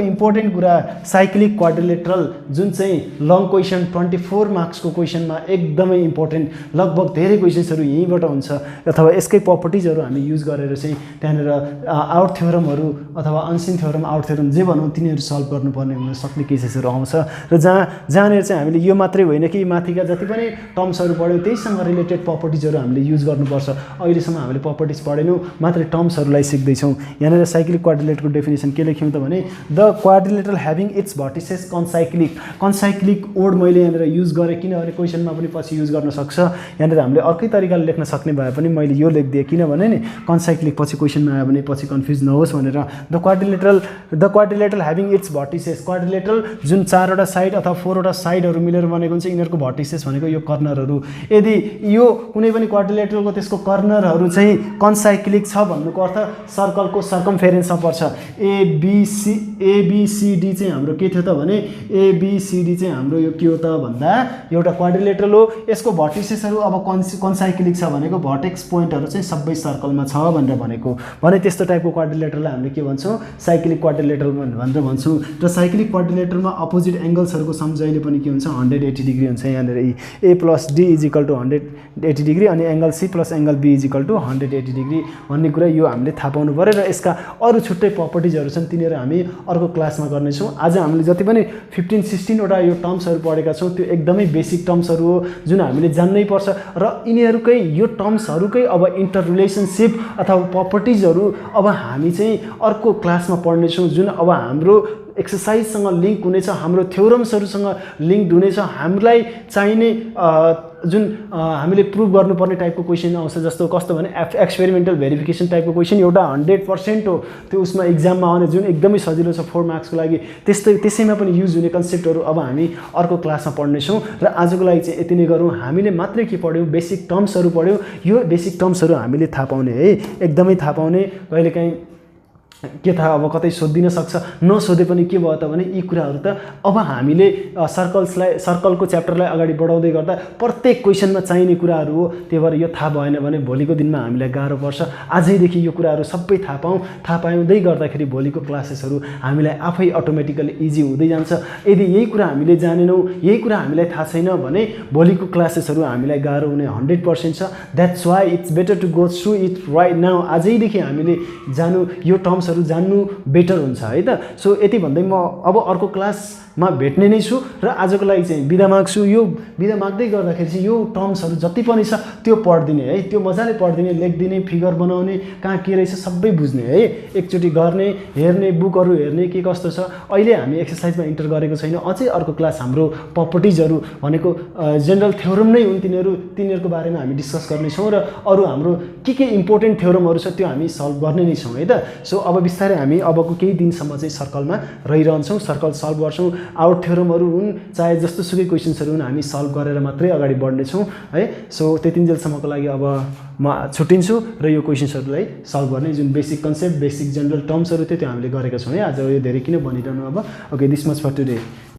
Speaker 1: इम्पोर्टेन्ट कुरा साइक्लिक क्वाड्रिलेटरल जुन चाहिँ लङ क्वेसन 24 मार्क्सको क्वेसनमा एकदमै इम्पोर्टेन्ट, लगभग धेरै क्वेसन्सहरू यहीँबाट हुन्छ अथवा यसकै प्रपर्टिजहरू हामी युज गरेर चाहिँ त्यहाँनिर आउट थ्योरमहरू अथवा अनसिन थ्योरम आउट थ्योरम जे भनौँ तिनीहरू सल्भ गर्नुपर्ने हुन सक्ने केसेसहरू आउँछ र जहाँनिर चाहिँ हामीले यो मात्रै होइन कि माथिका जति पनि टर्म्सहरू पढ्यौँ त्यहीसँग रिलेटेड प्रपर्टिजहरू हामीले युज गर्नुपर्छ। अहिलेसम्म हामीले प्रपर्टिज पढेनौँ, मात्रै टर्म्सहरूलाई सिक्दैछौँ। यहाँनिर साइक्लिक क्वाड्रिलेटरको डेफिनेसन के लेख्यौँ त भने the quadrilateral having its vertices concyclic ओड मैले यहाँनिर युज गरेँ किनभने क्वेसनमा पनि पछि युज गर्न सक्छ। यहाँनिर हामीले अर्कै तरिकाले लेख्न सक्ने भए पनि मैले यो लेखिदिएँ किनभने नि कन्साइक्लिक पछि क्वेसनमा आयो भने पछि कन्फ्युज नहोस् भनेर। The quadrilateral having its vertices, quadrilateral जुन 4वटा साइड अथवा 4वटा साइडहरू मिलेर बनेको हुन्छ यिनीहरूको भर्टिसेस भनेको यो कर्नरहरू। यदि यो कुनै पनि क्वाड्रिलेटरलको त्यसको कर्नरहरू चाहिँ कन्साइक्लिक छ भन्नुको अर्थ सर्कलको सर्कमफेरेन्समा पर्छ। एबिसिडी चाहिँ हाम्रो के थियो त भने एबिसिडी चाहिँ हाम्रो यो के हो त भन्दा एउटा क्वाड्रिलेटरल हो। यसको भर्टिसेसहरू अब कन्साइक्लिक छ भनेको भर्टेक्स पोइन्टहरू चाहिँ सबै सर्कलमा छ भनेर भनेको। भने त्यस्तो टाइपको क्वाड्रिलेटरलाई हामीले के भन्छौँ साइक्लिक क्वाड्रिलेटरल भनेर भन्छौँ। र साइक्लिक क्वाड्रिलेटरमा अपोजिट एङ्गल्सहरूको सम जहिले पनि के हुन्छ 180 डिग्री हुन्छ। यहाँनिर A plus D is equal to 180 degree अनि angle C plus angle B is equal to 180 degree भन्ने कुरा यो हामीले थाहा पाउनु पऱ्यो। र यसका अरू छुट्टै प्रपर्टिजहरू छन् तिनीहरू हामी अर्को क्लासमा गर्नेछौँ। आज हामीले जति पनि 15-16वटा यो टर्म्सहरू पढेका छौँ त्यो एकदमै बेसिक टर्म्सहरू हो जुन हामीले जान्नै पर्छ र यिनीहरूकै यो टर्म्सहरूकै अब इन्टर रिलेसनसिप अथवा प्रपर्टिजहरू अब हामी चाहिँ अर्को क्लासमा पढ्नेछौँ जुन अब हाम्रो एक्सर्साइजसँग लिङ्क हुनेछ, हाम्रो थ्योरम्सहरूसँग लिङ्क हुनेछ, हामीलाई चाहिने जुन हामीले प्रुभ गर्नुपर्ने टाइपको क्वेसन आउँछ, जस्तो कस्तो भने एक्सपेरिमेन्टल भेरिफिकेसन टाइपको क्वेसन एउटा 100% हो त्यो उसमा इक्जाममा आउने, जुन एकदमै सजिलो छ 4 मार्क्सको लागि। त्यसैमा पनि युज हुने कन्सेप्टहरू अब हामी अर्को क्लासमा पढ्नेछौँ। र आजको लागि चाहिँ यति नै गरौँ। हामीले मात्रै के पढ्यौँ, बेसिक टर्म्सहरू पढ्यौँ। यो बेसिक टर्म्सहरू हामीले थाहा पाउने है, एकदमै थाहा पाउने। कहिलेकाहीँ के थाहा, अब कतै सोधिदिन सक्छ, नसोधे पनि के भयो त भने यी कुराहरू त अब हामीले सर्कलको च्याप्टरलाई अगाडि बढाउँदै गर्दा प्रत्येक क्वेसनमा चाहिने कुराहरू हो। त्यही भएर यो थाहा भएन भने भोलिको दिनमा हामीलाई गाह्रो पर्छ। आजैदेखि यो कुराहरू सबै थाहा पाउँदै गर्दाखेरि भोलिको क्लासेसहरू हामीलाई आफै अटोमेटिकली इजी हुँदै जान्छ। यदि यही कुरा हामीले जानेनौँ, यही कुरा हामीलाई थाहा छैन भने भोलिको क्लासेसहरू हामीलाई गाह्रो हुने 100% छ। That's why it's better to go through it right now. आजैदेखि हामीले यो टर्म्स जान्नु बेटर हुन्छ है त। सो यति भन्दै म अब अर्को क्लासमा भेट्ने नै छु र आजको लागि चाहिँ बिदा माग्छु। यो बिदा माग्दै गर्दाखेरि चाहिँ यो टर्म्सहरू जति पनि छ त्यो पढिदिने है, त्यो मजाले पढिदिने, लेखिदिने, फिगर बनाउने, कहाँ के रहेछ सबै बुझ्ने है, एकचोटि गर्ने, हेर्ने, बुकहरू हेर्ने के कस्तो छ। अहिले हामी एक्सर्साइजमा इन्टर गरेको छैन, अझै अर्को क्लास हाम्रो प्रपर्टिजहरू भनेको जेनरल थ्योरम नै हुन्, तिनीहरूको बारेमा हामी डिस्कस गर्नेछौँ र अरू हाम्रो के इम्पोर्टेन्ट थ्योरमहरू छ त्यो हामी सल्भ गर्ने नै छौँ है त। सो अब बिस्तारै हामी अबको केही दिनसम्म चाहिँ सर्कलमा रहिरहन्छौँ, सर्कल सल्भ गर्छौँ। आउट थ्योरमहरू हुन्, चाहे जस्तो सुकै क्वेसन्सहरू हुन्, हामी सल्भ गरेर मात्रै अगाडि बढ्नेछौँ है। सो त्यतिन्जेलसम्मको लागि अब म छुट्टिन्छु र यो क्वेसन्सहरूलाई सल्भ गर्ने जुन बेसिक कन्सेप्ट, बेसिक जेनरल टर्म्सहरू थियो त्यो हामीले गरेका छौँ है। आज यो धेरै किन भनिरहनु अब। Okay, this much for today.